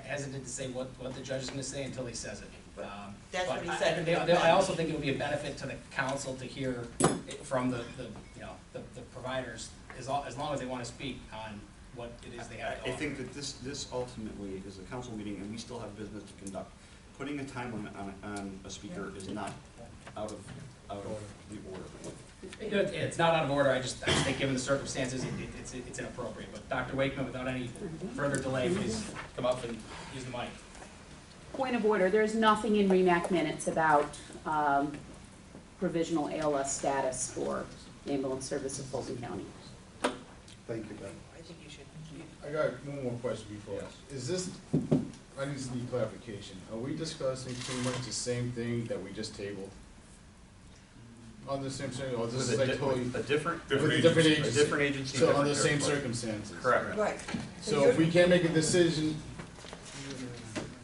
hesitant to say what the judge is gonna say until he says it. That's But what he said. I also think it would be a benefit to the council to hear from the providers, as long as they wanna speak on what it is they have to I offer. think that this ultimately is a council meeting, and we still have business to conduct. Putting a time limit on a speaker is not out of the order. It's not out of order, I just think given the circumstances, it's inappropriate. But Dr. Wakeman, without any further delay, please come up and use the mic. Point of order, there's nothing in REMAC minutes about provisional ALS status for the ambulance service of Fulton County. Thank you, Beth. I think you should. I got one more question before. Is this, I need some clarification. Are we discussing pretty much the same thing that we just tabled? On the same thing, or this is like totally? A different With a different agency. A different agency. So under different the same territory. circumstances? Correct. Right. So if we can't make a decision,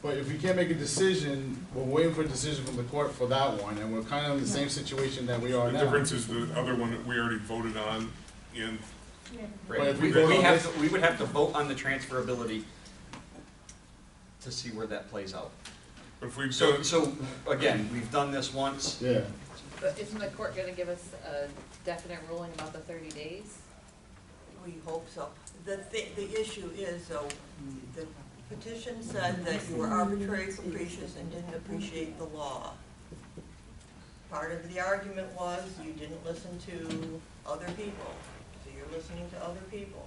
But if we can't make a decision, we're waiting for a decision from the court for that one, and we're kind of in the same situation that we are The now. difference is the other one that we already voted on, and But Right, if we we vote on have this- to, we would have to vote on the transferability to see where that plays out. if we So, go, so, again, we've done this once. Yeah, But isn't the court gonna give us a definite ruling about the 30 days? We hope so. The issue is, though, the petition said that you were arbitrary, capricious, and didn't appreciate the law. Part of the argument was you didn't listen to other people, so you're listening to other people.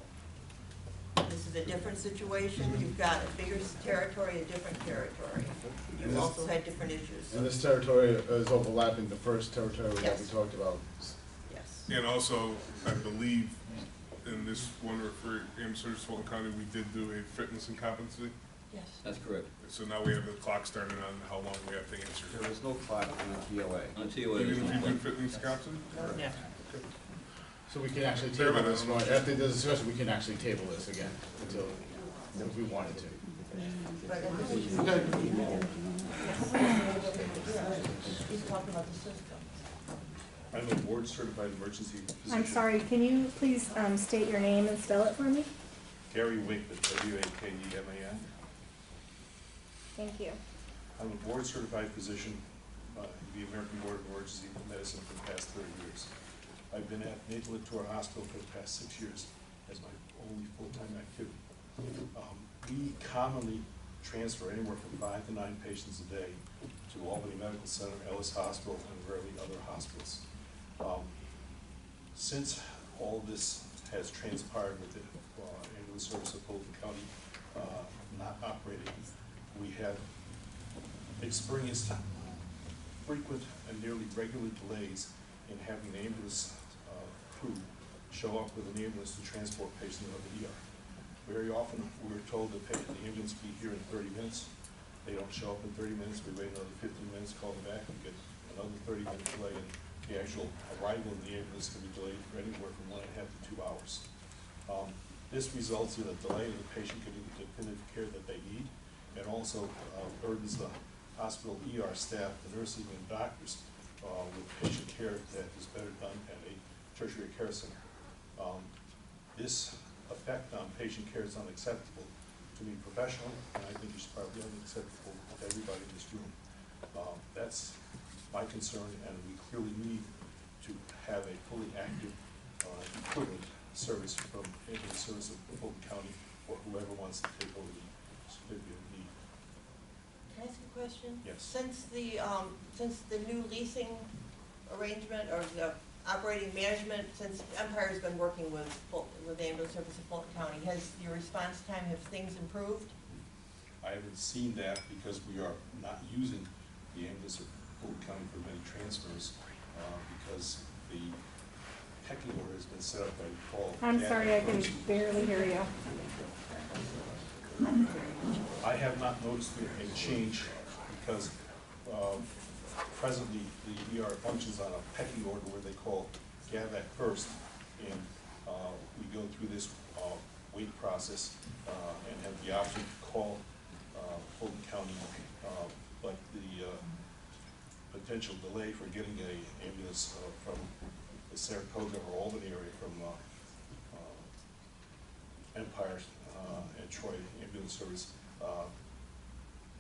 This is a different situation, you've got a bigger territory, a different territory. You've also had different issues. and this territory is overlapping the first territory that we Yes. talked about. Yes. and also, I believe in this one for Amherst, Fulton County, we did do a fitness and competency. Yes. That's correct. So now we have the clock starting on how long we have to answer. There is no clock on the TOA. On TOA. Even if we do fitness competency? Yeah. So we can actually Fair table enough. this one, after the discussion, we can actually table this again, until, if we wanted to. He's talking about the system. I'm a board certified emergency physician. I'm sorry, can you please state your name and spell it for me? Gary Wakeman, W-A-K-E-M-A-N. Thank you. I'm a board certified physician in the American Board of Emergency Medicine for the past 30 years. I've been at Nathan Latour Hospital for the past 6 years as my only full-time activity. We commonly transfer anywhere from 5 to 9 patients a day to Albany Medical Center, Ellis Hospital, and rarely other hospitals. Since all this has transpired with the ambulance service of Fulton County not operating, we have experienced frequent and nearly regular delays in having the ambulance crew show up with an ambulance to transport patients out of the ER. Very often, we're told that the ambulance will be here in 30 minutes. They don't show up in 30 minutes, we wait another 15 minutes, call them back, we get another 30-minute delay, and the actual arrival of the ambulance can be delayed for anywhere from 1.5 to 2 hours. This results in a delay in the patient getting the definitive care that they need, and also burdens the hospital ER staff, the nursing and doctors, with patient care that is better done at a tertiary care center. This effect on patient care is unacceptable to me professionally, and I think it's probably unacceptable to everybody in this room. That's my concern, and we clearly need to have a fully active equivalent service from ambulance service of Fulton County, or whoever wants to take over the certificate of need. Can I ask a question? Yes. Since the new leasing arrangement or the operating management, since Empire's been working with the ambulance service of Fulton County, has your response time, have things improved? I haven't seen that because we are not using the ambulance of Fulton County for many transfers, because the pecking order has been set up by Paul. I'm sorry, I can barely hear you. I have not noticed a change because presently the ER functions on a pecking order where they call GAVAC first, and we go through this wait process and have the option to call Fulton County, but the potential delay for getting an ambulance from the Saratoga or Albany area from Empire and Troy ambulance service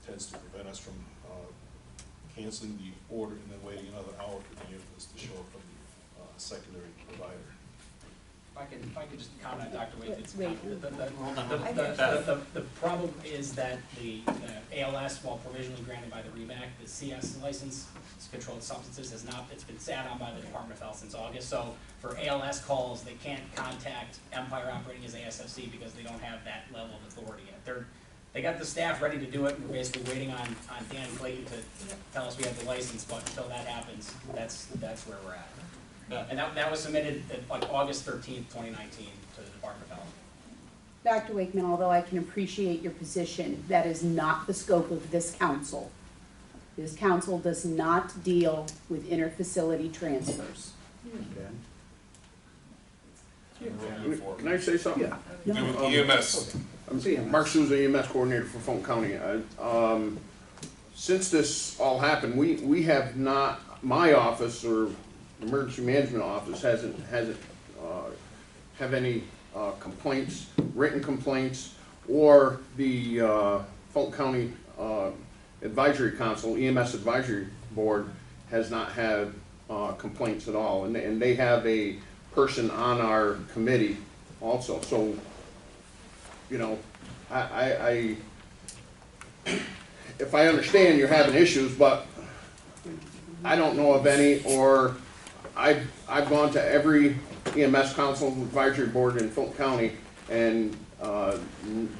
tends to prevent us from canceling the order and then waiting another hour for the ambulance to show up from the secondary provider. If I could just comment, Dr. Wade, it's, Wait. the problem is that the ALS, while provisionally granted by the REMAC, the CS license, controlled substances, has not, it's been sat on by the Department of Health since August, so for ALS calls, they can't contact Empire operating as ASFC because they don't have that level of authority yet. They got the staff ready to do it, and we're basically waiting on Dan Clayton to tell us we have the license, but until that happens, that's where we're at. And that was submitted at like August 13th, 2019 to the Department of Health. Dr. Wakeman, although I can appreciate your position, that is not the scope of this council. This council does not deal with interfacility transfers. Yeah. Can I say something? Do with EMS. It's EMS. Mark Souza, EMS coordinator for Fulton County. Since this all happened, we have not, my office or emergency management office hasn't have any complaints, written complaints, or the Fulton County Advisory Council, EMS Advisory Board, has not had complaints at all. And they have a person on our committee also. So, you know, if I understand you're having issues, but I don't know of any, or I've gone to every EMS Council Advisory Board in Fulton County, and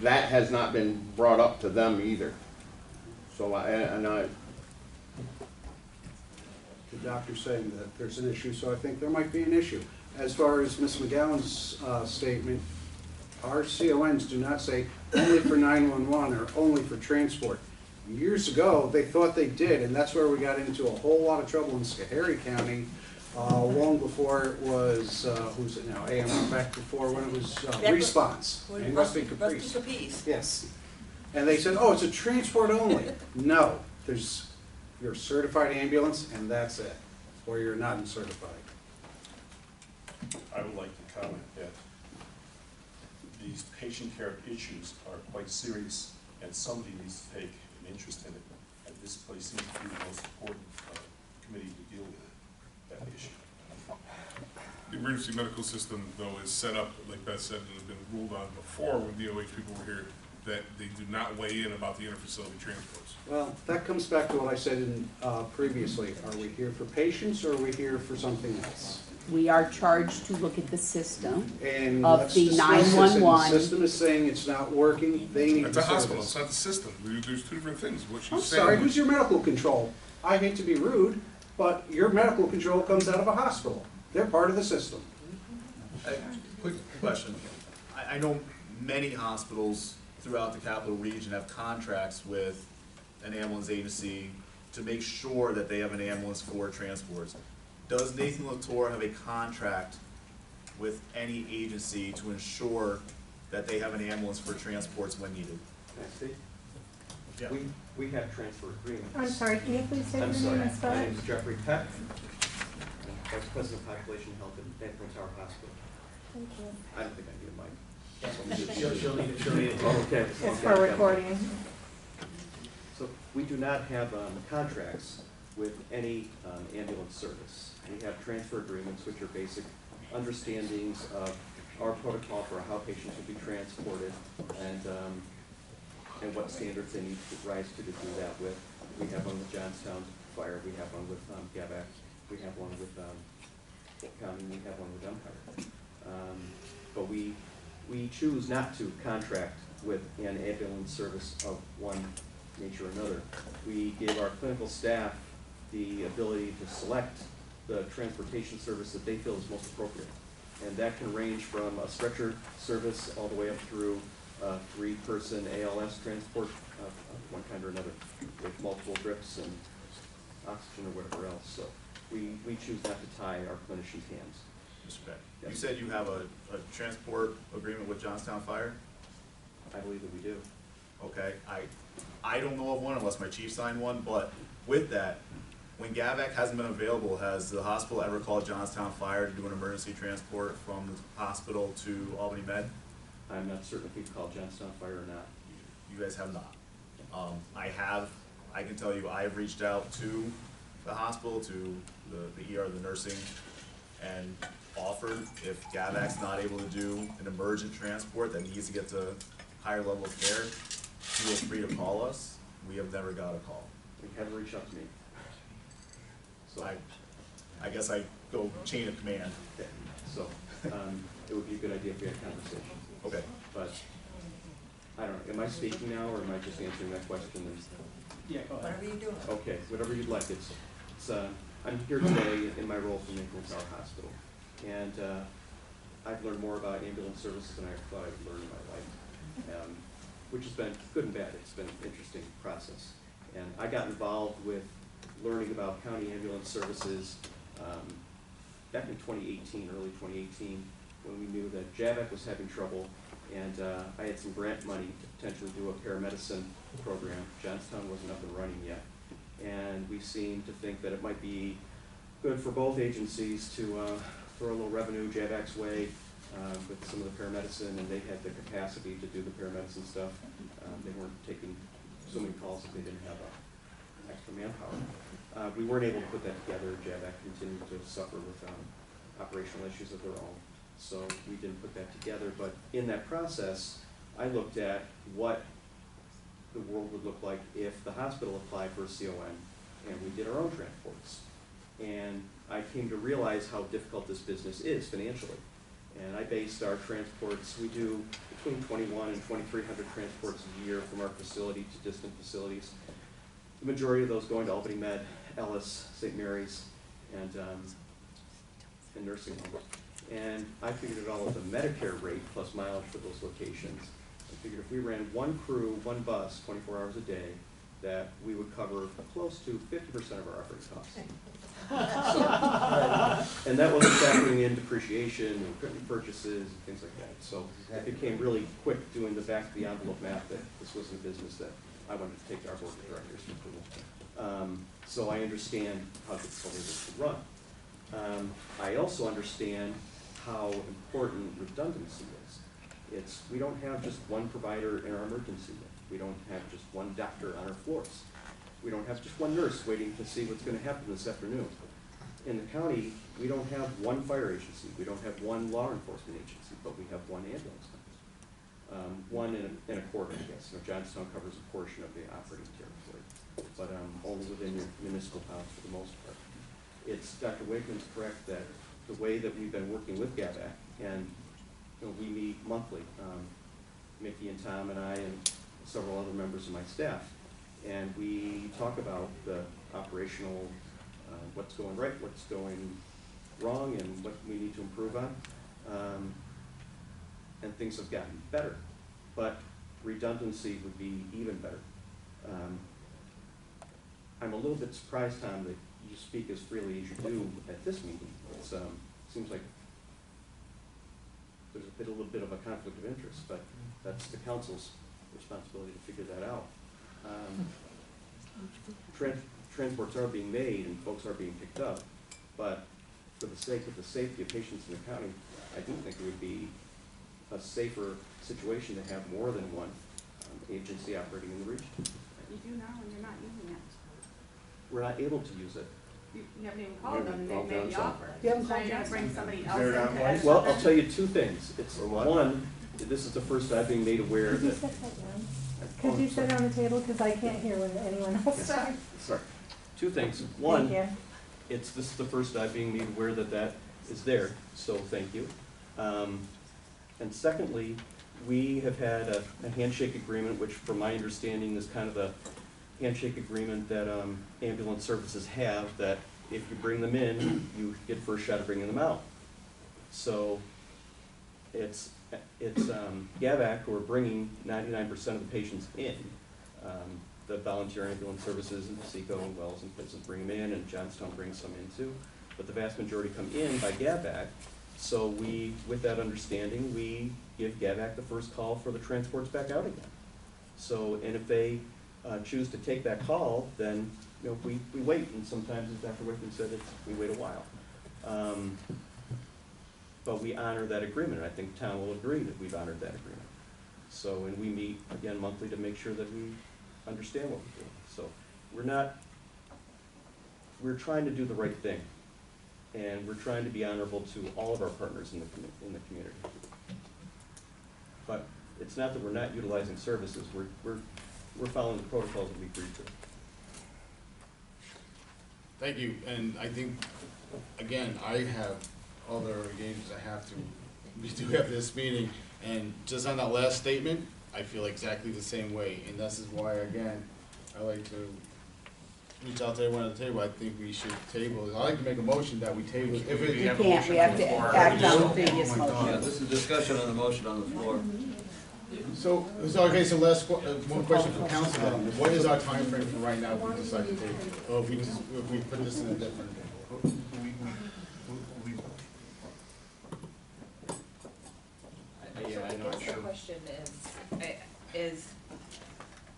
that has not been brought up to them either. So The doctor's saying that there's an issue, so I think there might be an issue. As far as Ms. McGowan's statement, our CONs do not say only for 911 or only for transport. Years ago, they thought they did, and that's where we got into a whole lot of trouble in Schoharie County, long before it was, who's it now, AM, back before when it was Response. And Rusty Caprice. Yes. And they said, oh, it's a transport only. No, you're a certified ambulance, and that's it. Or you're not certified. I would like to comment that these patient care issues are quite serious, and somebody needs to take an interest in it. And this place seems to be the most important committee to deal with that issue. The emergency medical system, though, is set up, like Beth said, and has been ruled on before when DOH people were here, that they do not weigh in about the interfacility transports. Well, that comes back to what I said previously. Are we here for patients, or are we here for something else? We are charged to look at the system And of let's the discuss this, and 911. the system is saying it's not working, they need It's the a hospital, service. it's not the system. There's two different things. What she's I'm saying. sorry, who's your medical control? I hate to be rude, but your medical control comes out of a hospital. They're part of the system. Quick question. I know many hospitals throughout the capital region have contracts with an ambulance agency to make sure that they have an ambulance for transports. Does Nathan Latour have a contract with any agency to ensure that they have an ambulance for transports when needed? Yeah. We have transfer agreements. I'm sorry, can you please say your I'm name sorry, and spell my it? name is Jeffrey Peck, Vice President of Population Health at Bank Tower Hospital. Thank you. I don't think I need a mic. She'll need it. Okay. It's for recording. So we do not have contracts with any ambulance service. We have transfer agreements, which are basic understandings of our protocol for how patients will be transported and what standards they need to rise to do that with. We have one with Johnstown Fire, we have one with Gabac, we have one with County, we have one with Empire. But we choose not to contract with an ambulance service of one nature or another. We gave our clinical staff the ability to select the transportation service that they feel is most appropriate. And that can range from a stretcher service all the way up through a 3-person ALS transport of one kind or another, with multiple drips and oxygen or whatever else. So we choose not to tie our clinicians' hands. Mr. Beck, Yes. you said you have a transport agreement with Johnstown Fire? I believe that we do. Okay, I don't know of one unless my chief signed one, but with that, when GAVAC hasn't been available, has the hospital ever called Johnstown Fire to do an emergency transport from the hospital to Albany Med? I'm not certain if we've called Johnstown Fire or not. You guys have not. I can tell you, I've reached out to the hospital, to the ER, the nursing, and offered if GAVAC's not able to do an emergent transport that needs to get to higher level of care, feel free to call us. We have never got a call. They haven't reached out to me. So I guess I go chain of command. Okay. So it would be a good idea if we had a conversation. Okay. But I don't know, am I speaking now, or am I just answering that question? Yeah, go ahead. Whatever you do. Okay, whatever you'd like. I'm here today in my role from Nathan Tower Hospital. And I've learned more about ambulance services than I thought I would learn in my life, which has been good and bad. It's been an interesting process. And I got involved with learning about county ambulance services back in 2018, early 2018, when we knew that JAVAC was having trouble And I had some grant money to potentially do a paramedicine program. Johnstown wasn't up and running yet. And we seemed to think that it might be good for both agencies to throw a little revenue JAVAC's way with some of the paramedicine, and they had the capacity to do the paramedicine stuff. They weren't taking so many calls that they didn't have extra manpower. We weren't able to put that together. JAVAC continued to suffer with operational issues of their own. So we didn't put that together, but in that process, I looked at what the world would look like if the hospital applied for a CON and we did our own transports. And I came to realize how difficult this business is financially. And I based our transports, we do between 21 and 2,300 transports a year from our facility to distant facilities. The majority of those going to Albany Med, Ellis, St. Mary's, and nursing homes. And I figured it all as a Medicare rate plus mileage for those locations. I figured if we ran one crew, one bus, 24 hours a day, that we would cover close to 50% of our operating costs. So, and that wasn't factoring in depreciation and equipment purchases and things like that. So it became really quick doing the back of the envelope math that this wasn't a business that I wanted to take to our board of directors for approval. So I understand how difficult it is to run. I also understand how important redundancy is. We don't have just one provider in our emergency room. We don't have just one doctor on our floors. We don't have just one nurse waiting to see what's going to happen this afternoon. In the county, we don't have one fire agency. We don't have one law enforcement agency, but we have one ambulance company. One in a quarter, I guess. Johnstown covers a portion of the operating territory, but only within your municipal towns for the most part. Dr. Wakeman's correct that the way that we've been working with GAVAC, and we meet monthly, Mickey and Tom and I and several other members of my staff, and we talk about the operational, what's going right, what's going wrong, and what we need to improve on. And things have gotten better, but redundancy would be even better. I'm a little bit surprised, Tom, that you speak as freely as you do at this meeting. It seems like there's a little bit of a conflict of interest, but that's the council's responsibility to figure that out. Transports are being made and folks are being picked up, but for the sake of the safety of patients in the county, I do think it would be a safer situation to have more than one agency operating in the region. You do now and you're not using it. We're not able to use it. You haven't even called them and Called they made the Johnstown. offer. You haven't So called you're gonna bring Johnstown. somebody Is else there in not to one? add Well, another- I'll tell you two things. It's Or what? one, this is the first time being made aware Could you that. sit that down? Could you sit on the table, because I can't hear when anyone else talks. Sorry. Two things. One, Thank you. this is the first time being made aware that that is there, so thank you. And secondly, we have had a handshake agreement, which from my understanding is kind of the handshake agreement that ambulance services have, that if you bring them in, you get first shot at bringing them out. So it's GAVAC who are bringing 99% of the patients in. The volunteer ambulance services and Seco and Wells and places bring them in, and Johnstown brings some in too. But the vast majority come in by GAVAC. So with that understanding, we give GAVAC the first call for the transports back out again. So, and if they choose to take that call, then we wait, and sometimes, as Dr. Wickman said, we wait a while. But we honor that agreement, and I think Tom will agree that we've honored that agreement. So, and we meet again monthly to make sure that we understand what we're doing. So we're trying to do the right thing, and we're trying to be honorable to all of our partners in the community. But it's not that we're not utilizing services. We're following the protocols that we agreed to. Thank you, and I think, again, I have other engagements I have to, we do have this meeting, and just on that last statement, I feel exactly the same way, and this is why, again, I like to reach out to everyone at the table. I think we should table it. I like to make a motion that we table it. If it- We can't, we have to act on the previous motion. Yeah, this is discussion on the motion on the floor. So okay, so one question for council then. What is our time frame for right now if we decide to table it? Or if we put this in a different? Yeah, I'm not sure. is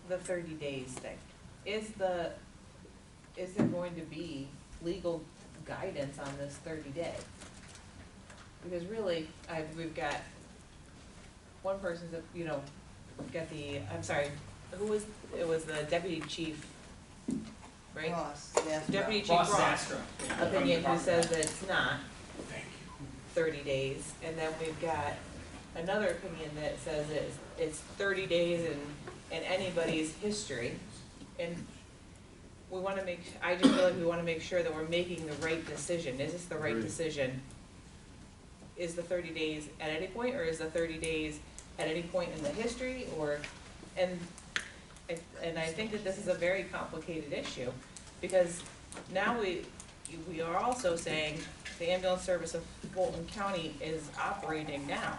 the 30 days thing. Is there going to be legal guidance on this 30-day? Because really, we've got one person's, we've got it was the deputy chief, right? Ross, yeah. Deputy Chief Ross Ross Zastra. opinion who says that it's not 30 days. And then we've got another opinion that says it's 30 days in anybody's history. And we wanna I just feel like we wanna make sure that we're making the right decision. Is this the right decision? Is the 30 days at any point, or is the 30 days at any point in the history, and I think that this is a very complicated issue, because now we are also saying the ambulance service of Fulton County is operating now.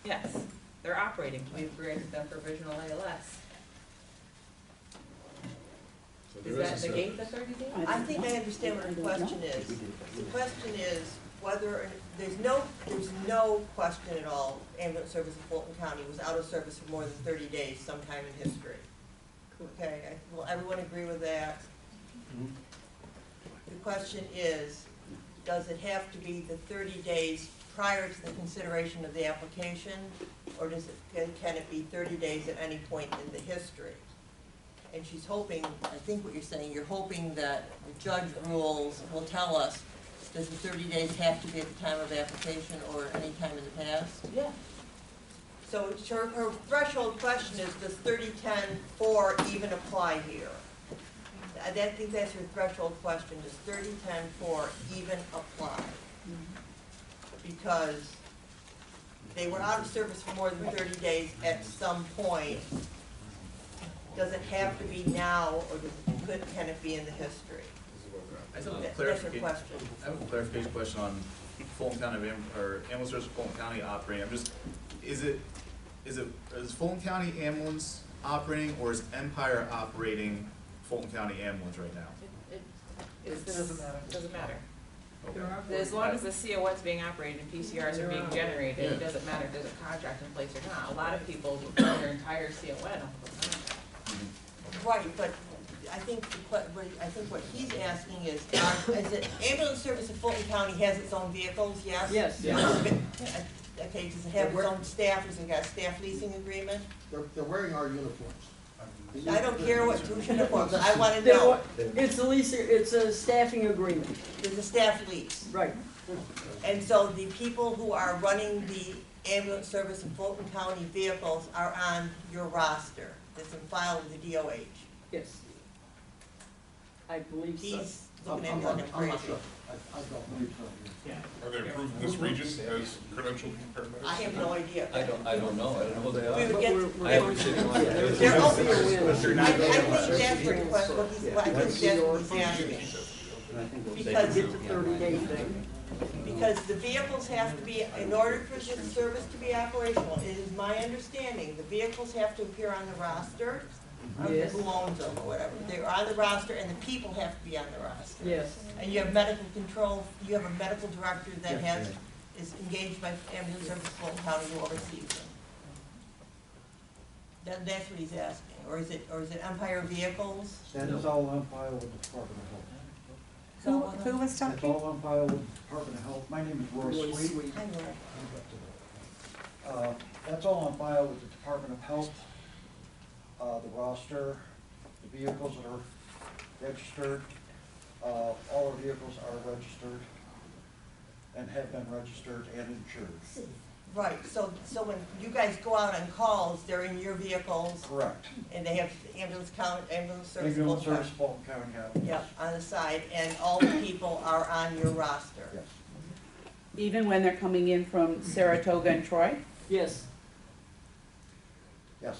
Yes, they're operating. We've granted them provisional ALS. Does that negate the 30 days? I think I understand what the question is. The question is whether, there's no question at all, ambulance service of Fulton County was out of service for more than 30 days sometime in history. Okay, will everyone agree with that? The question is, does it have to be the 30 days prior to the consideration of the application, or can it be 30 days at any point in the history? And she's hoping, I think what you're saying, you're hoping that the judge rules will tell us, does the 30 days have to be at the time of application or any time in the past? Yeah. So her threshold question is, does 3010-4 even apply here? I think that's her threshold question, does 3010-4 even apply? Because they were out of service for more than 30 days at some point. Does it have to be now, or can it be in the history? I have a That's her clarification. question. I have a clarification question on Fulton County, or ambulance service of Fulton County operating. Is Fulton County ambulance operating, or is Empire operating Fulton County ambulance right now? It doesn't matter. Okay. As long as the CON's being operated and PCRs are being generated, it doesn't matter if there's a contract in place or not. A lot of people run their entire CON off of a contract. Right, but I think what he's asking is it ambulance service of Fulton County has its own vehicles, yes? Yes. Okay, does it have its own staff, has it got a staff leasing agreement? They're wearing our uniforms. I don't care what uniforms, I wanna know, It's a lease, it's a staffing agreement. there's a staff lease. Right. And so the people who are running the ambulance service of Fulton County vehicles are on your roster, that's in file with the DOH. Yes. I believe so. He's looking at me like I'm I'm not crazy. sure. I don't know. Yeah. Are they approved in this region as credentialed paramedics? I have no idea. I don't know, I don't know who they We would are. get, I haven't seen them. they're open. I think that's the question, I think that's what he's asking. Because It's a 30-day thing. Because the vehicles have to be, in order for this service to be operational, it is my understanding, the vehicles have to appear on the roster. I don't know who owns them or whatever, they're on the roster and the people have to be on the roster. Yes. And you have medical control, you have a medical director that is engaged by ambulance service of Fulton County who oversees them. That's what he's asking, or is it Empire Vehicles? That is all on file with the Department of Health. Who was That's talking? all on file with the Department of Health. My name is Roy Sweet. I know. That's all on file with the Department of Health. The roster, the vehicles that are registered, all our vehicles are registered and have been registered and insured. Right, so when you guys go out on calls, they're in your vehicles? Correct. And they have ambulance service? Ambulance service Fulton County. Yep, on the side, and all the people are on your roster? Yes. Even when they're coming in from Saratoga and Troy? Yes. Yes.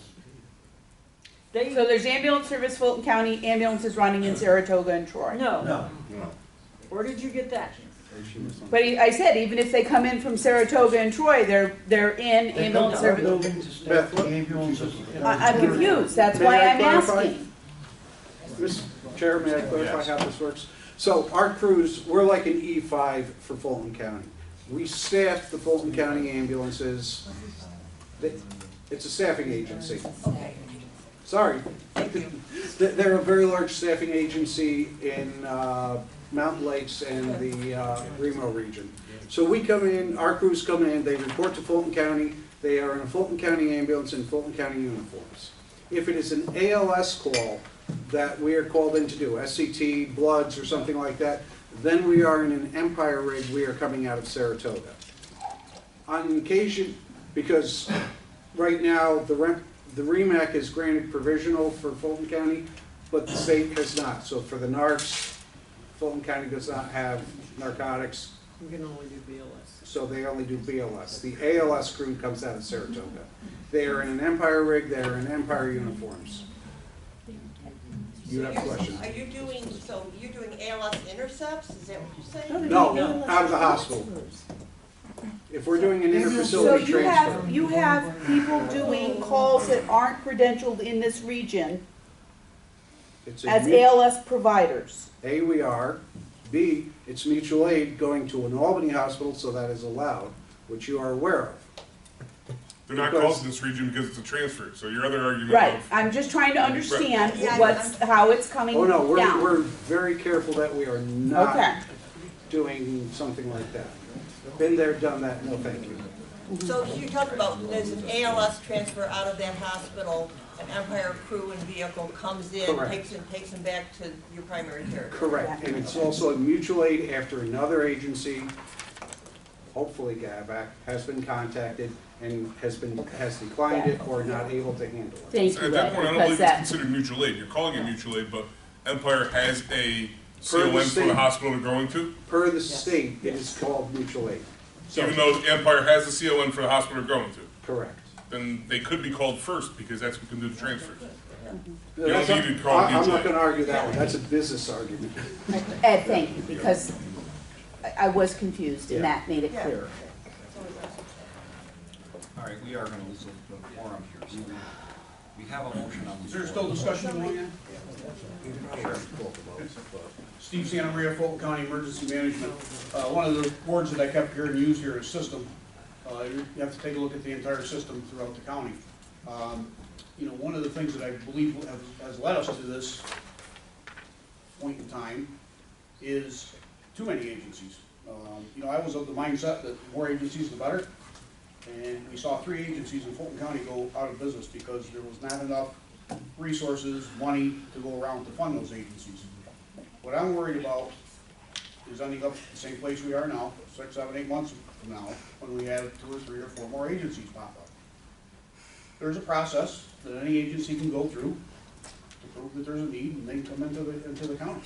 So there's ambulance service Fulton County, ambulances running in Saratoga and Troy? No. No. Where did you get that? But I said, even if they come in from Saratoga and Troy, they're in ambulance service. Building to staff the ambulances. I'm confused, that's why I'm asking. Mr. Chair, may I clarify how this works? So our crews, we're like an E5 for Fulton County. We staff the Fulton County ambulances. It's a staffing agency. Okay. Sorry. Thank you. They're a very large staffing agency in Mountain Lakes and the Remo region. So we come in, our crews come in, they report to Fulton County, they are in a Fulton County ambulance in Fulton County uniforms. If it is an ALS call that we are called in to do, SCT, bloods, or something like that, then we are in an Empire rig, we are coming out of Saratoga. On occasion, because right now the REMAC is granted provisional for Fulton County, but the state has not. So for the narcs, Fulton County does not have narcotics, We can only do BLS. so they only do BLS. The ALS crew comes out of Saratoga. They are in an Empire rig, they are in Empire uniforms. You have a question? Are you doing, so you're doing ALS intercepts, is that what you're saying? No, out of the hospital. If we're doing an So interfacility transfer. you have people doing calls that aren't credentialed in this region It's a as mu- ALS providers. A, we are. B, it's mutual aid going to an Albany hospital, so that is allowed, which you are aware of. They're not Because- called in this region because it's a transfer, so your other argument Right, of, I'm just trying to understand Right. how it's coming Oh, no, down. we're very careful that we are Okay. not doing something like that. Been there, done that, no thank you. So you're talking about, there's an ALS transfer out of that hospital, an Empire crew and vehicle comes in, Correct. takes them back to your primary territory. Correct, and it's also a mutual aid after another agency, hopefully GAVAC, has been contacted and has declined it or not able to handle it. Thank you, at that Ed, point, I don't because believe it's that, considered mutual aid. You're calling it mutual aid, but Empire has a Per the CON for state. the hospital they're going to, Per the state, it is called mutual aid. even though Empire has a CON for the hospital they're going to. Correct. Then they could be called first, because that's who can do the transfers. You That's don't not- need to call it I'm mutual not aid. gonna argue that one, that's a business argument. Ed, thank you, because I was confused and Yeah. that made it Yeah. clearer. All right, we are gonna lose the forum here, so we have a motion on the. Is there still discussion going on? Sure. Steve Santa Maria, Fulton County Emergency Management. One of the words that I kept hearing used here is system. You have to take a look at the entire system throughout the county. You know, one of the things that I believe has led us to this point in time is too many agencies. You know, I was of the mindset that more agencies the better. And we saw 3 agencies in Fulton County go out of business because there was not enough resources, money to go around to fund those agencies. What I'm worried about is ending up the same place we are now, 6, 7, 8 months from now, when we have 2 or 3 or 4 more agencies pop up. There's a process that any agency can go through to prove that there's a need, and they come into the county.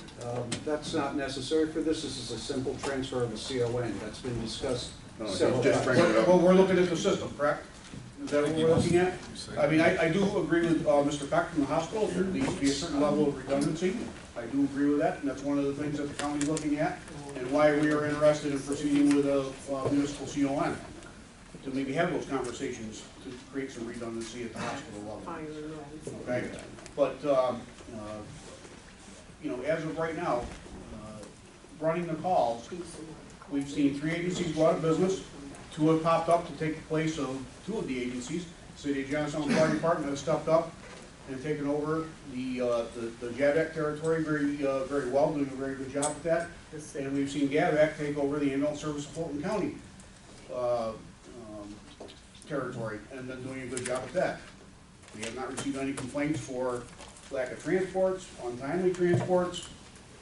That's not necessary for this is a simple transfer of a CON, that's been discussed No, several he's just times. trying to- Well, we're looking at the system, correct? Is that what we're looking at? I mean, I do agree with Mr. Peck from the hospital, there needs to be a certain level of redundancy. I do agree with that, and that's one of the things that the county's looking at, and why we are interested in proceeding with a municipal CON, to maybe have those conversations to create some redundancy at the hospital level. Okay, but, you know, as of right now, running the calls, we've seen 3 agencies go out of business, 2 have popped up to take the place of 2 of the agencies. City of Johnstown Fire Department has stepped up and taken over the GAVAC territory very well, doing a very good job with that. And we've seen GAVAC take over the ambulance service of Fulton County territory, and been doing a good job with that. We have not received any complaints for lack of transports, untimely transports,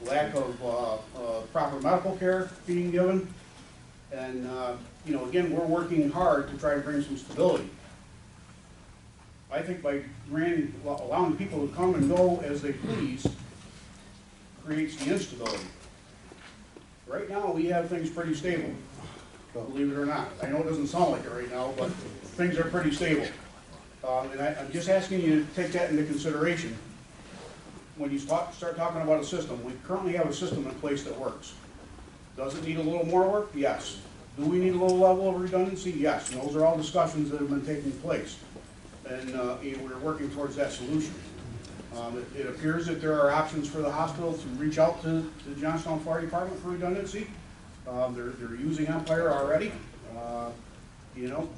lack of proper medical care being given. And, you know, again, we're working hard to try to bring some stability. I think by allowing people to come and go as they please creates the instability. Right now, we have things pretty stable, believe it or not. I know it doesn't sound like it right now, but things are pretty stable. And I'm just asking you to take that into consideration. When you start talking about a system, we currently have a system in place that works. Does it need a little more work? Yes. Do we need a little level of redundancy? Yes. And those are all discussions that have been taking place. And we're working towards that solution. It appears that there are options for the hospital to reach out to the Johnstown Fire Department for redundancy. They're using Empire already. you know?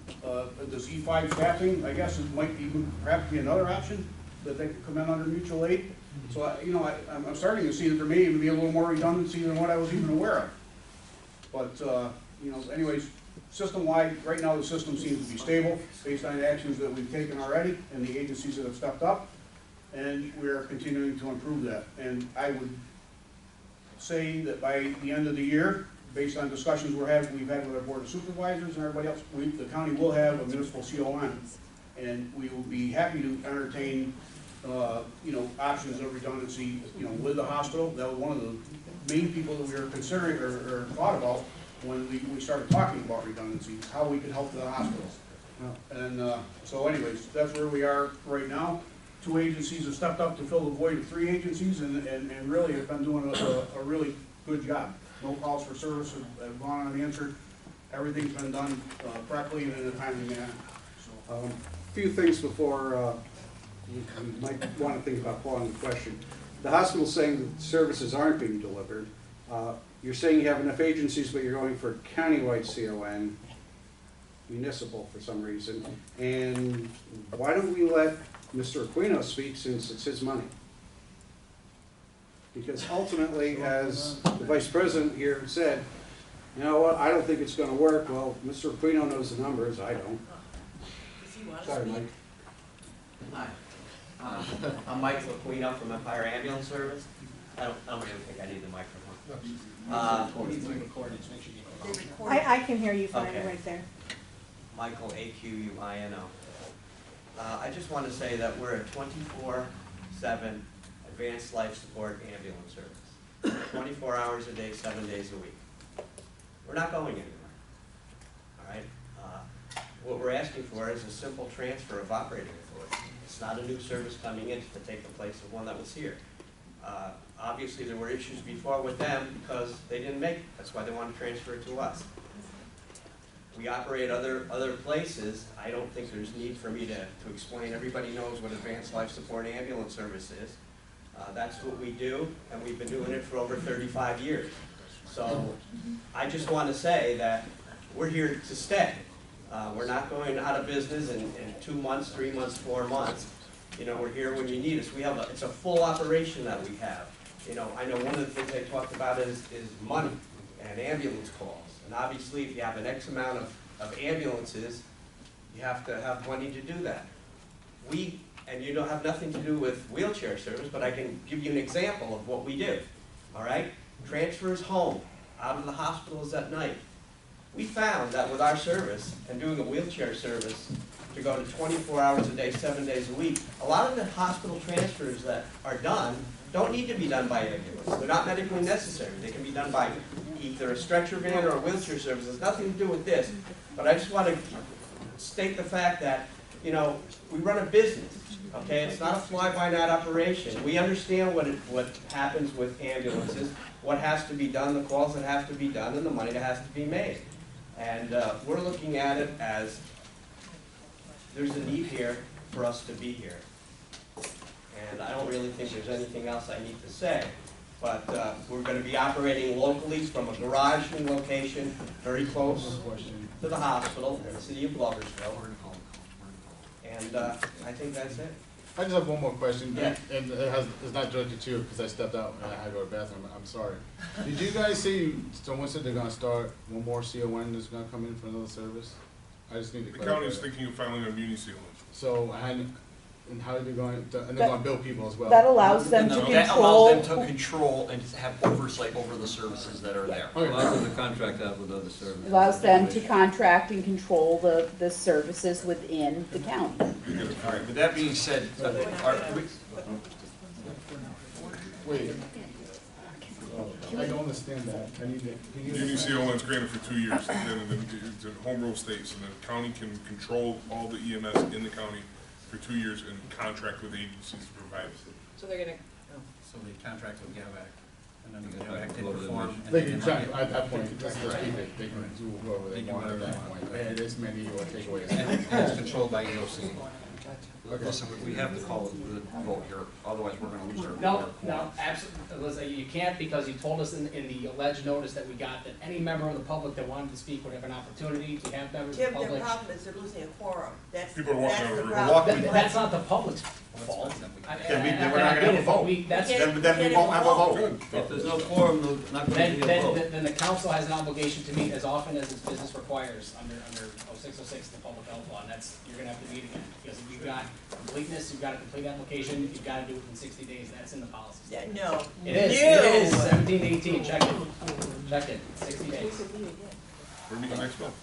Does E5 staffing, I guess it might even perhaps be another option, that they could come in under mutual aid. So, I'm starting to see that there may even be a little more redundancy than what I was even aware of. But, anyways, system-wide, right now the system seems to be stable based on the actions that we've taken already and the agencies that have stepped up. And we're continuing to improve that. And I would say that by the end of the year, based on discussions we've had with our Board of Supervisors and everybody else, the county will have a municipal CON. And we will be happy to entertain, options of redundancy, with the hospital. That was one of the main people that we were considering or thought about when we started talking about redundancy, how we could help the hospitals. And so anyways, that's where we are right now. 2 agencies have stepped up to fill the void of 3 agencies and really have been doing a really good job. No calls for service have gone unanswered. Everything's been done correctly and in a timely manner. So, A few things before you might want to think about calling the question. The hospital's saying that services aren't being delivered. You're saying you have enough agencies, but you're going for countywide CON, municipal for some reason. And why don't we let Mr. Aquino speak since it's his money? Because ultimately, as the Vice President here said, you know what, I don't think it's going to work. Well, Mr. Aquino knows the numbers, I don't. Sorry, Mike. Hi, I'm Mike Aquino from Empire Ambulance Service. I don't really think I need the microphone. I can hear you fine Okay. right there. Michael, A-Q-U-I-N-O. I just want to say that we're a 24/7 advanced life support ambulance service. 24 hours a day, 7 days a week. We're not going anywhere, all right? What we're asking for is a simple transfer of operating authority. It's not a new service coming in to take the place of one that was here. Obviously, there were issues before with them because they didn't make it. That's why they want to transfer it to us. We operate other places. I don't think there's need for me to explain. Everybody knows what advanced life support ambulance service is. That's what we do, and we've been doing it for over 35 years. So I just want to say that we're here to stay. We're not going out of business in 2 months, 3 months, 4 months. We're here when you need us. It's a full operation that we have. I know one of the things they talked about is money and ambulance calls. And obviously, if you have an X amount of ambulances, you have to have money to do that. And you don't have nothing to do with wheelchair service, but I can give you an example of what we do, all right? Transfers home, out of the hospitals at night. We found that with our service and doing a wheelchair service to go to 24 hours a day, 7 days a week, a lot of the hospital transfers that are done don't need to be done by ambulance. They're not medically necessary. They can be done by either a stretcher van or a wheelchair service. It has nothing to do with this. But I just want to state the fact that, we run a business, okay? It's not a fly-by-night operation. We understand what happens with ambulances, what has to be done, the calls that have to be done, and the money that has to be made. And we're looking at it as there's a need here for us to be here. And I don't really think there's anything else I need to say. But we're going to be operating locally from a garage location very close to the hospital in the city of Gloversville. And I think that's it. I just have one more question, Yeah. and it's not directed to you because I stepped out and I had to go to the bathroom. I'm sorry. Did you guys see, someone said they're gonna start one more CON that's gonna come in for another service? I just need to The clarify. county is thinking of filing a muni seal. So, and how are they going to, and they're gonna bill people as well? That allows them to That control. allows them to control and have oversight over the services that are there. Allows them to contract out with other services. Allows them to contract and control the services within the county. All right, with that being said, Wait. I don't understand that. I need to. Can you Muni seal is granted for 2 years, and then it's in home rule states, and the county can control all the EMS in the county for 2 years and contract with agencies to provide it. So they're gonna, So they contract with GAVAC, and then Yeah, GAVAC they global perform. division. and They then can they check, might- at that point, let's just keep it, they can do whatever they They can want at whatever that they want. point. Add this many or take away. And it's controlled by EOC. Listen, we have to call the vote here, otherwise we're gonna lose our. No, absolutely, listen, you can't, because you told us in the alleged notice that we got that any member of the public that wanted to speak would have an opportunity to have members of the Tim, the public. problem is they're losing a quorum. That's, People are walking that's out of the the room. problem. That's not the public's fault. Then we're not gonna have a vote. Then we won't have a vote. If there's no quorum, there's not gonna be a vote. Then the council has an obligation to meet as often as its business requires under 0606, the public health law, and that's, you're gonna have to meet again. Because if you've got completeness, you've got a complete application, you've gotta do it in 60 days, that's in the policy. Yeah, no. It is, 1718, check it, 60 days. We're meeting next month.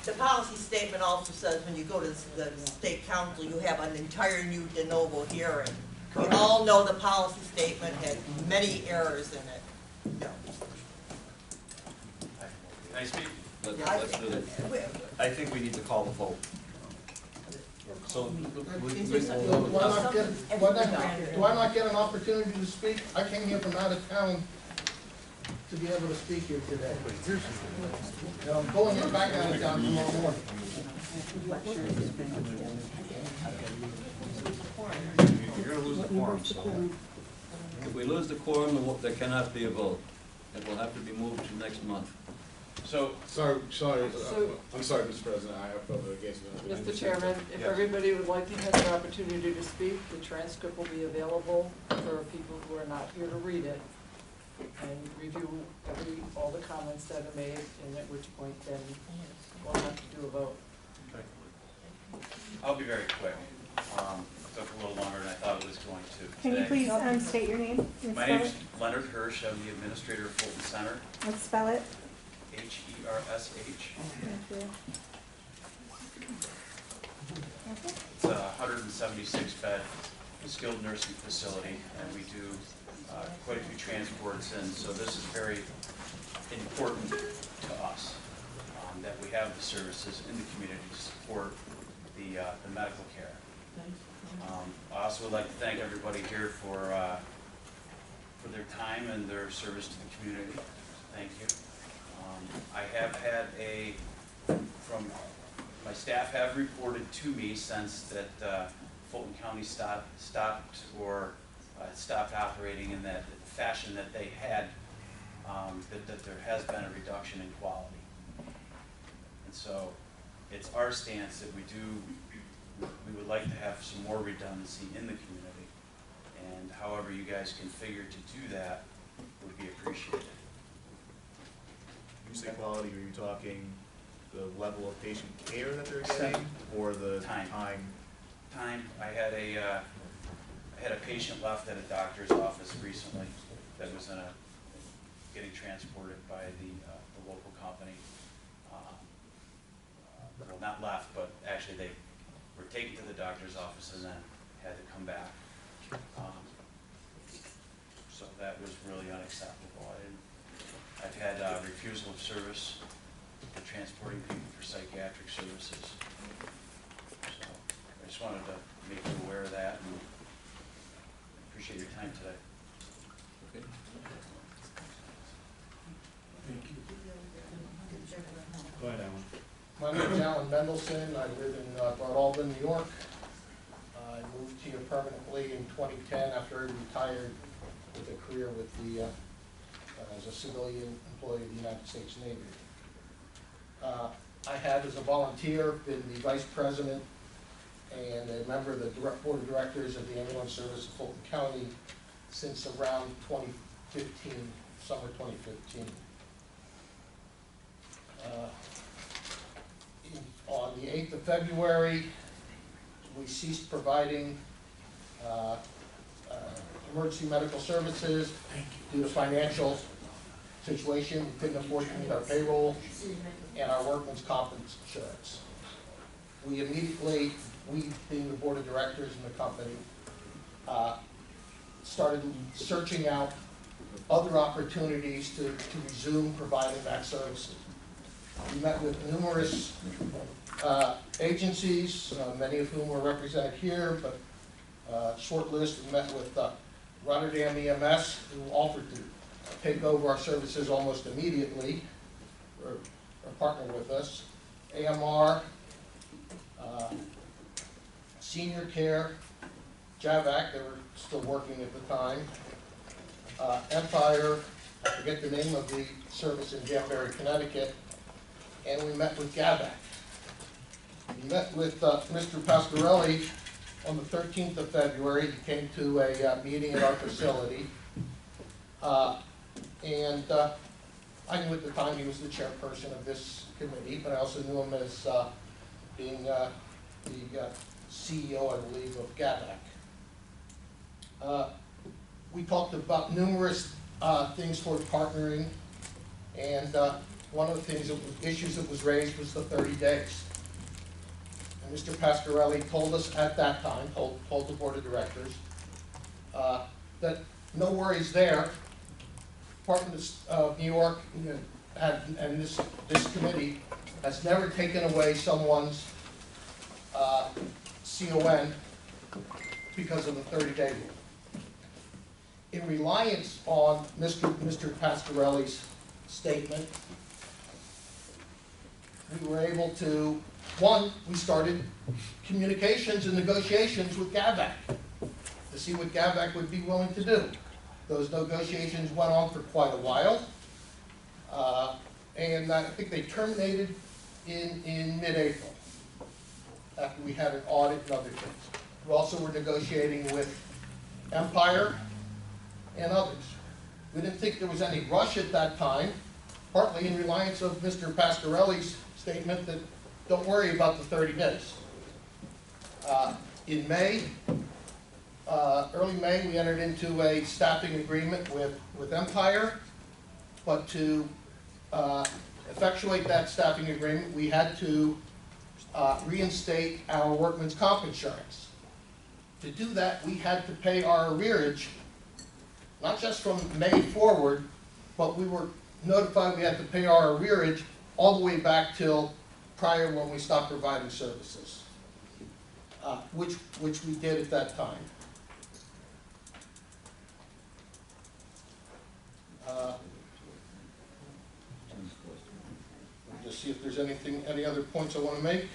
The policy statement also says when you go to the state council, you have an entire new de novo hearing. We all know the policy statement has many errors in it. No. Can I speak? Let's do it. I think we need to call the vote. So, Do I not get an opportunity to speak? I came here from out of town to be able to speak here today. And I'm going back out of town tomorrow morning. you're gonna lose the quorum, so. If we lose the quorum, there cannot be a vote. It will have to be moved to next month. So, Sorry, I'm sorry, Mr. President, I have further against it. Mr. Chairman, if Yes. everybody would like to have an opportunity to speak, the transcript will be available for people who are not here to read it and review all the comments that are made, and at which point then we'll have to do a vote. I'll be very quick. Took a little longer than I thought it was going to Can you today. please state your name and My spell name's it? Leonard Hirsch. I'm the administrator of Fulton Center, Let's spell it. H-E-R-S-H. Thank you. It's a 176-bed skilled nursing facility, and we do quite a few transports, and so this is very important to us, that we have the services in the community to support the medical care. I also would like to thank everybody here for their time and their service to the community. Thank you. I have had my staff have reported to me since that Fulton County stopped operating in that fashion that they had, that there has been a reduction in quality. And so it's our stance that we would like to have some more redundancy in the community. And however you guys configure to do that would be appreciated. When you say quality, are you talking the level of patient care that they're getting, or the time? Time. I had a patient left at a doctor's office recently that was getting transported by the local company. Well, not left, but actually they were taken to the doctor's office and then had to come back. So that was really unacceptable. I've had refusal of service for transporting people for psychiatric services. So I just wanted to make you aware of that and appreciate your time today. Okay. Go ahead, Alan. My name is Alan Mendelson. I live in Broad Alban, New York. I moved here permanently in 2010 after I retired with a career with as a civilian employee of the United States Navy. I have, as a volunteer, been the vice president and a member of the board of directors of the ambulance service of Fulton County since around 2015, summer 2015. On the 8th of February, we ceased providing emergency medical services due to financial situation. We couldn't afford to meet our payroll and our workman's comp insurance. We immediately, we being the board of directors in the company, started searching out other opportunities to resume providing that services. We met with numerous agencies, many of whom were represented here, but short list. We met with Rotterdam EMS, who offered to take over our services almost immediately, or partner with us. AMR, Senior Care, JAVAC, they were still working at the time, Empire, I forget the name of the service in Danbury, Connecticut, and we met with GAVAC. We met with Mr. Pasquarelli on the 13th of February. He came to a meeting at our facility. And I knew at the time he was the chairperson of this committee, but I also knew him as being the CEO, I believe, of GAVAC. We talked about numerous things toward partnering, and one of the things, issues that was raised was the 30 days. And Mr. Pasquarelli told us at that time, told the board of directors, that no worries there. Department of New York had, and this committee has never taken away someone's CON because of the 30-day rule. In reliance on Mr. Pasquarelli's statement, we were able to, one, we started communications and negotiations with GAVAC to see what GAVAC would be willing to do. Those negotiations went on for quite a while, and I think they terminated in mid-April after we had an audit and other things. We also were negotiating with Empire and others. We didn't think there was any rush at that time, partly in reliance of Mr. Pasquarelli's statement that don't worry about the 30 days. In May, early May, we entered into a staffing agreement with Empire, but to effectuate that staffing agreement, we had to reinstate our workman's comp insurance. To do that, we had to pay our arrearage, not just from May forward, but we were notified we had to pay our arrearage all the way back till prior when we stopped providing services, which we did at that time. Let me just see if there's any other points I want to make.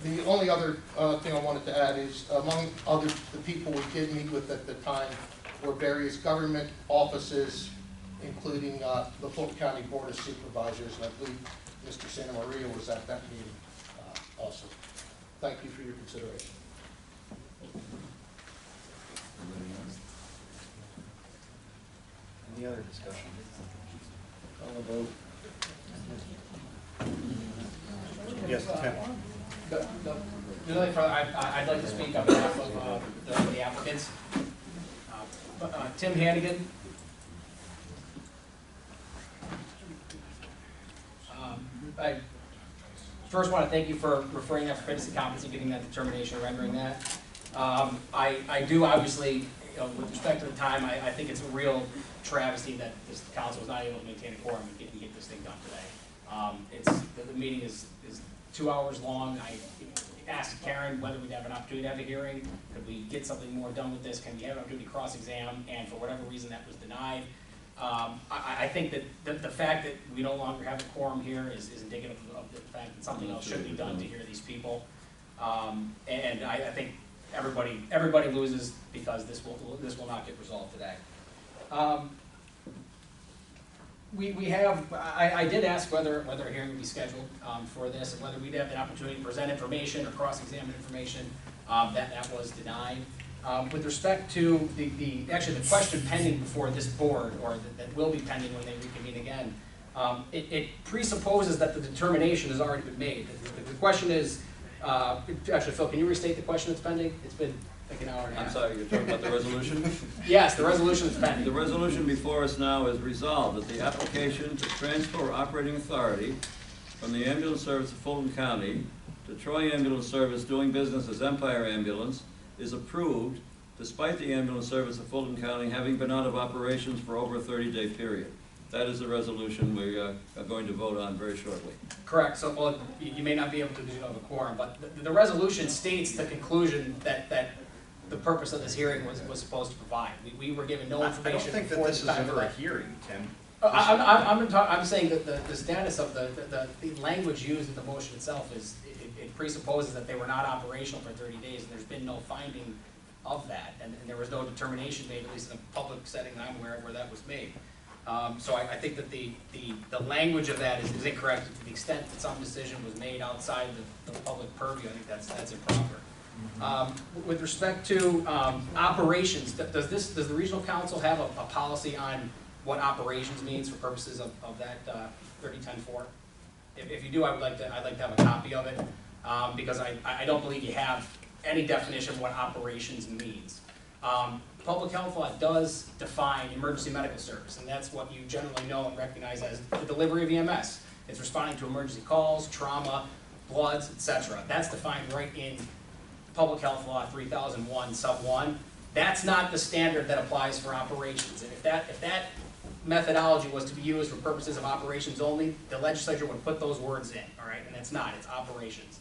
The only other thing I wanted to add is among the people we did meet with at the time were various government offices, including the Fulton County Board of Supervisors, and I believe Mr. Santa Maria was at that meeting also. Thank you for your consideration. Any other discussion? Call a vote. Yes, Tim. There's nothing further. I'd like to speak on behalf of the applicants. Tim Hannigan. I first want to thank you for referring that for fitness and competency, getting that determination, rendering that. I do obviously, with respect to the time, I think it's a real travesty that this council was not able to maintain a quorum and get this thing done today. The meeting is 2 hours long. I asked Karen whether we'd have an opportunity to have a hearing. Could we get something more done with this? Can we have an opportunity to cross-exam? And for whatever reason, that was denied. I think that the fact that we no longer have a quorum here is indicative of the fact that something else should be done to hear these people. And I think everybody loses because this will not get resolved today. I did ask whether a hearing would be scheduled for this, and whether we'd have the opportunity to present information or cross-examine information. That was denied. With respect to the question pending before this board, or that will be pending when they reconvene again, it presupposes that the determination has already been made. The question is, actually, Phil, can you restate the question that's pending? It's been like an hour and a half. I'm sorry, you're talking about the resolution? Yes, the resolution is pending. The resolution before us now is resolved that the application to transfer operating authority from the ambulance service of Fulton County to Troy Ambulance Service doing business as Empire Ambulance is approved despite the ambulance service of Fulton County having been out of operations for over a 30-day period. That is the resolution we are going to vote on very shortly. Correct. So, well, you may not be able to do a quorum, but the resolution states the conclusion that the purpose of this hearing was supposed to provide. We were given no information. I don't think that before this the is time ever a of hearing, Tim. I'm saying that the status of the language used in the motion itself is, it presupposes that they were not operational for 30 days, and there's been no finding of that, and there was no determination made, at least in a public setting that I'm aware of, where that was made. So I think that the language of that is incorrect to the extent that some decision was made outside the public purview. I think that's improper. With respect to operations, does the regional council have a policy on what operations means for purposes of that 3010-4? If you do, I'd like to have a copy of it, because I don't believe you have any definition of what operations means. Public health law does define emergency medical service, and that's what you generally know and recognize as the delivery of EMS. It's responding to emergency calls, trauma, bloods, etc. That's defined right in Public Health Law 3001 sub 1. That's not the standard that applies for operations. And if that methodology was to be used for purposes of operations only, the legislature would put those words in, all right? And it's not, it's operations.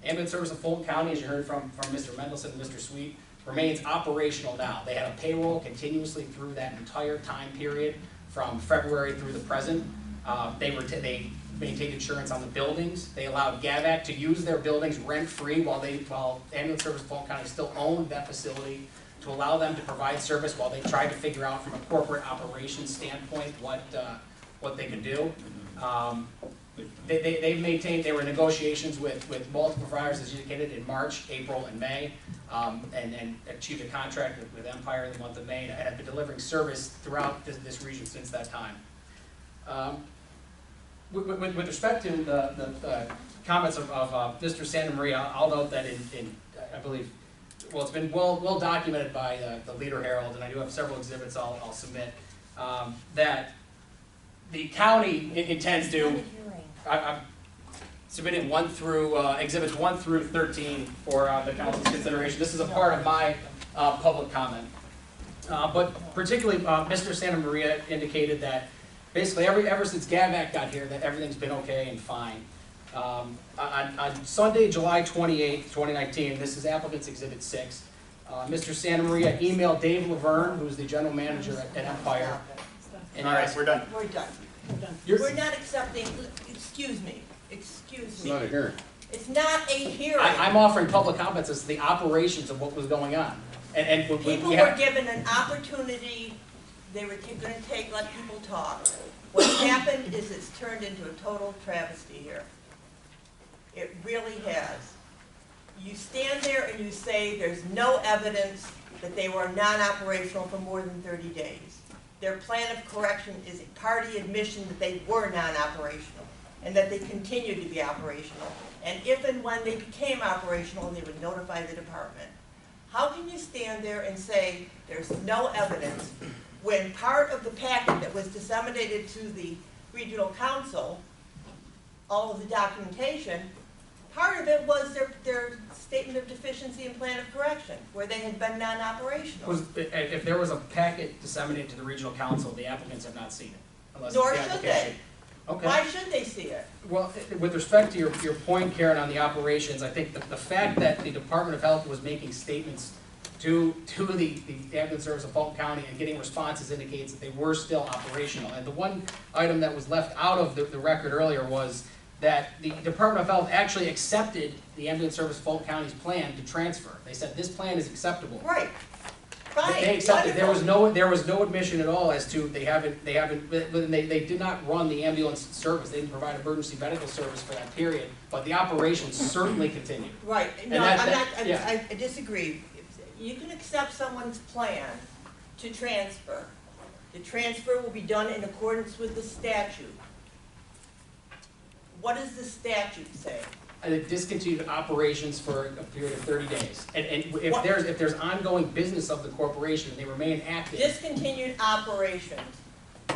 Ambulance service of Fulton County, as you heard from Mr. Mendelson and Mr. Sweet, remains operational now. They had a payroll continuously through that entire time period from February through the present. They maintained insurance on the buildings. They allowed GAVAC to use their buildings rent-free while Ambulance Service of Fulton County still owned that facility, to allow them to provide service while they tried to figure out from a corporate operations standpoint what they could do. They've maintained, there were negotiations with multiple providers, as indicated, in March, April, and May, and achieved a contract with Empire in the month of May, and have been delivering service throughout this region since that time. With respect to the comments of Mr. Santa Maria, I'll note that I believe, well, it's been well documented by the Leader Herald, and I do have several exhibits I'll submit, that the county intends to, I've submitted exhibits 1 through 13 for the council's consideration. This is a part of my public comment. But particularly, Mr. Santa Maria indicated that basically ever since GAVAC got here, that everything's been okay and fine. On Sunday, July 28th, 2019, this is applicant's exhibit 6. Mr. Santa Maria emailed Dave Laverne, who's the general manager at Empire. All right, we're done. We're done. We're not accepting, excuse me. It's not a hearing. It's not a hearing. I'm offering public comments as to the operations of what was going on. And people were given an opportunity, they were going to let people talk. What's happened is it's turned into a total travesty here. It really has. You stand there and you say there's no evidence that they were non-operational for more than 30 days. Their plan of correction is a party admission that they were non-operational and that they continued to be operational. And if and when they became operational, they would notify the department. How can you stand there and say there's no evidence when part of the packet that was disseminated to the regional council, all of the documentation, part of it was their statement of deficiency and plan of correction, where they had been non-operational. If there was a packet disseminated to the regional council, the applicants have not seen it. Nor should they. Okay. Why should they see it? Well, with respect to your point, Karen, on the operations, I think the fact that the Department of Health was making statements to the Ambulance Service of Fulton County and getting responses indicates that they were still operational. And the one item that was left out of the record earlier was that the Department of Health actually accepted the Ambulance Service of Fulton County's plan to transfer. They said this plan is acceptable. Right. Fine. They accepted. Wonderful. There was no admission at all as to they did not run the ambulance service. They didn't provide emergency medical service for that period, but the operations certainly continued. Right. No, I disagree. You can accept someone's plan to transfer. The transfer will be done in accordance with the statute. What does the statute say? Discontinued operations for a period of 30 days. And if there's ongoing business of the corporation and they remain active. Discontinued operations.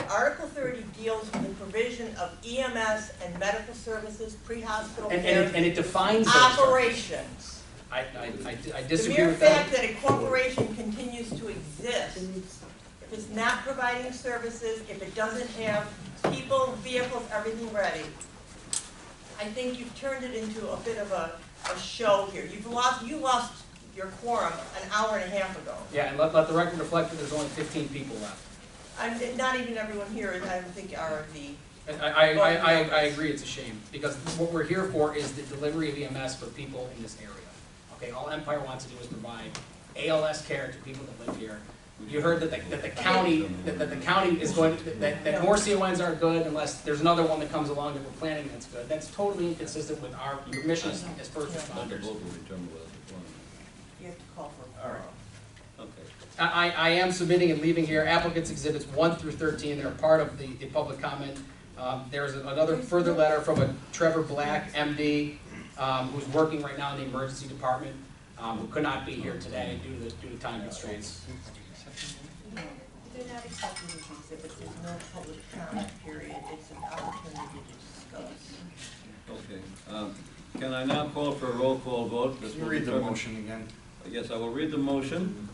Article 30 deals with the provision of EMS and medical services, pre-hospital care. And it defines those operations. I disagree the mere with that. fact that a corporation continues to exist, if it's not providing services, if it doesn't have people, vehicles, everything ready, I think you've turned it into a bit of a show here. You lost your quorum an hour and a half ago. Yeah, and let the record reflect that there's only 15 people left. not even everyone here, I don't think are the. I agree, it's a shame, because what we're here for is the delivery of EMS for people in this area. Okay, all Empire wants to do is provide ALS care to people that live here. You heard that the county is going to, that more CONs aren't good unless there's another one that comes along that we're planning that's good. That's totally inconsistent with our mission as first responders. You have to call for. All right. Okay. I am submitting and leaving here applicants exhibits 1 through 13. They're part of the public comment. There's another further letter from a Trevor Black, MD, who's working right now in the emergency department, who could not be here today due to time constraints. They're not accepting these exhibits, there's no public comment period, it's an opportunity to discuss. Okay. Can I now call for a roll call vote? Can you read the motion again? Yes, I will read the motion.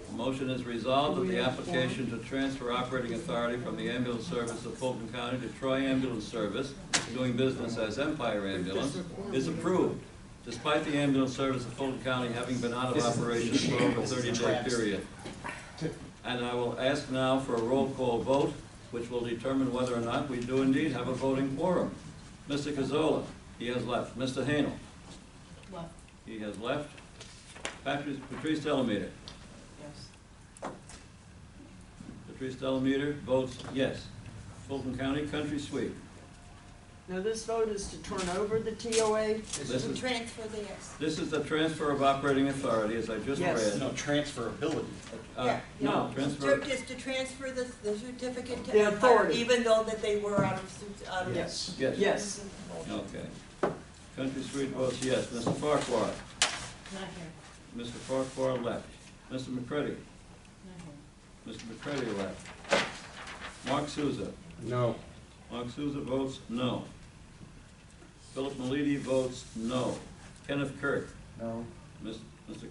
The motion is resolved that the application to transfer operating authority from the ambulance service of Fulton County to Troy Ambulance Service, doing business as Empire Ambulance, is approved, despite the ambulance service of Fulton County having been out of operation for over a 30-day period. And I will ask now for a roll call vote, which will determine whether or not we do indeed have a voting quorum. Mr. Cazzola, he has left. Mr. Hanel? Left. He has left. Patrice Delameter? Yes. Patrice Delameter votes yes. Fulton County Country Suite. Now, this vote is to turn over the TOA? Transfer the yes. This is the transfer of operating authority, as I just Yes. read. No, transferability. No, transfer. Just to transfer the certificate to The Empire, authority. even though that they were out of. Yes. Yes. Okay. Country Suite votes yes. Mr. Farquhar? Not here. Mr. Farquhar left. Mr. McCready? Not here. Mr. McCready left. Mark Souza? No. Mark Souza votes no. Philip Malidi votes no. Kenneth Kirk? No. Mr.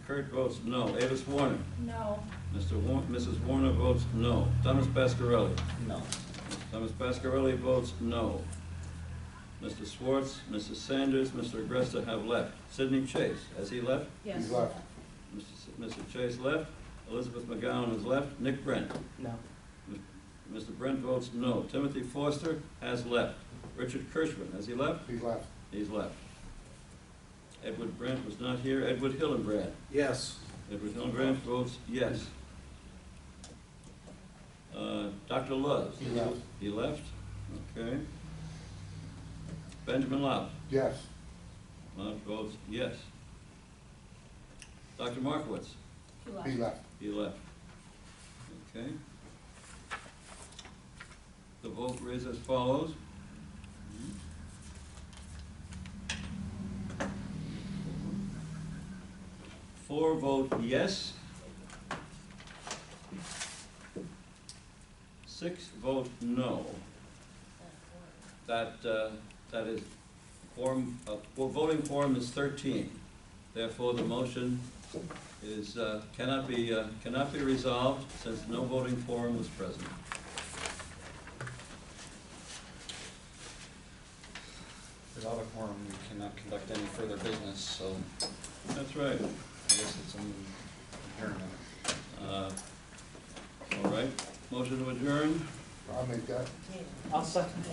Kirk votes no. Avis Warner? No. Mrs. Warner votes no. Thomas Pasquarelli? No. Thomas Pasquarelli votes no. Mr. Swartz, Mrs. Sanders, Mr. Agresta have left. Sidney Chase, has he left? Yes. He's left. Mr. Chase left. Elizabeth McGowan has left. Nick Brent? No. Mr. Brent votes no. Timothy Foster has left. Richard Kirschman, has he left? He's left. He's left. Edward Brandt was not here. Edward Hillenbrand? Yes. Edward Hillenbrand votes yes. Dr. Luz? He left. He left? Okay. Benjamin Lau? Yes. Lau votes yes. Dr. Markowitz? He left. He left. Okay. The vote reads as follows. 4 vote yes. 6 vote no. That is voting quorum is 13. Therefore, the motion is cannot be resolved since no voting quorum was present. Without a quorum, we cannot conduct any further business, so That's right. I guess it's an adjournment. All right. Motion to adjourn. I'll make that. I'll second.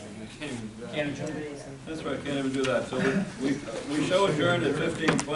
Can't adjourn. That's right. Can't even do that. So we show adjourned at 15:20.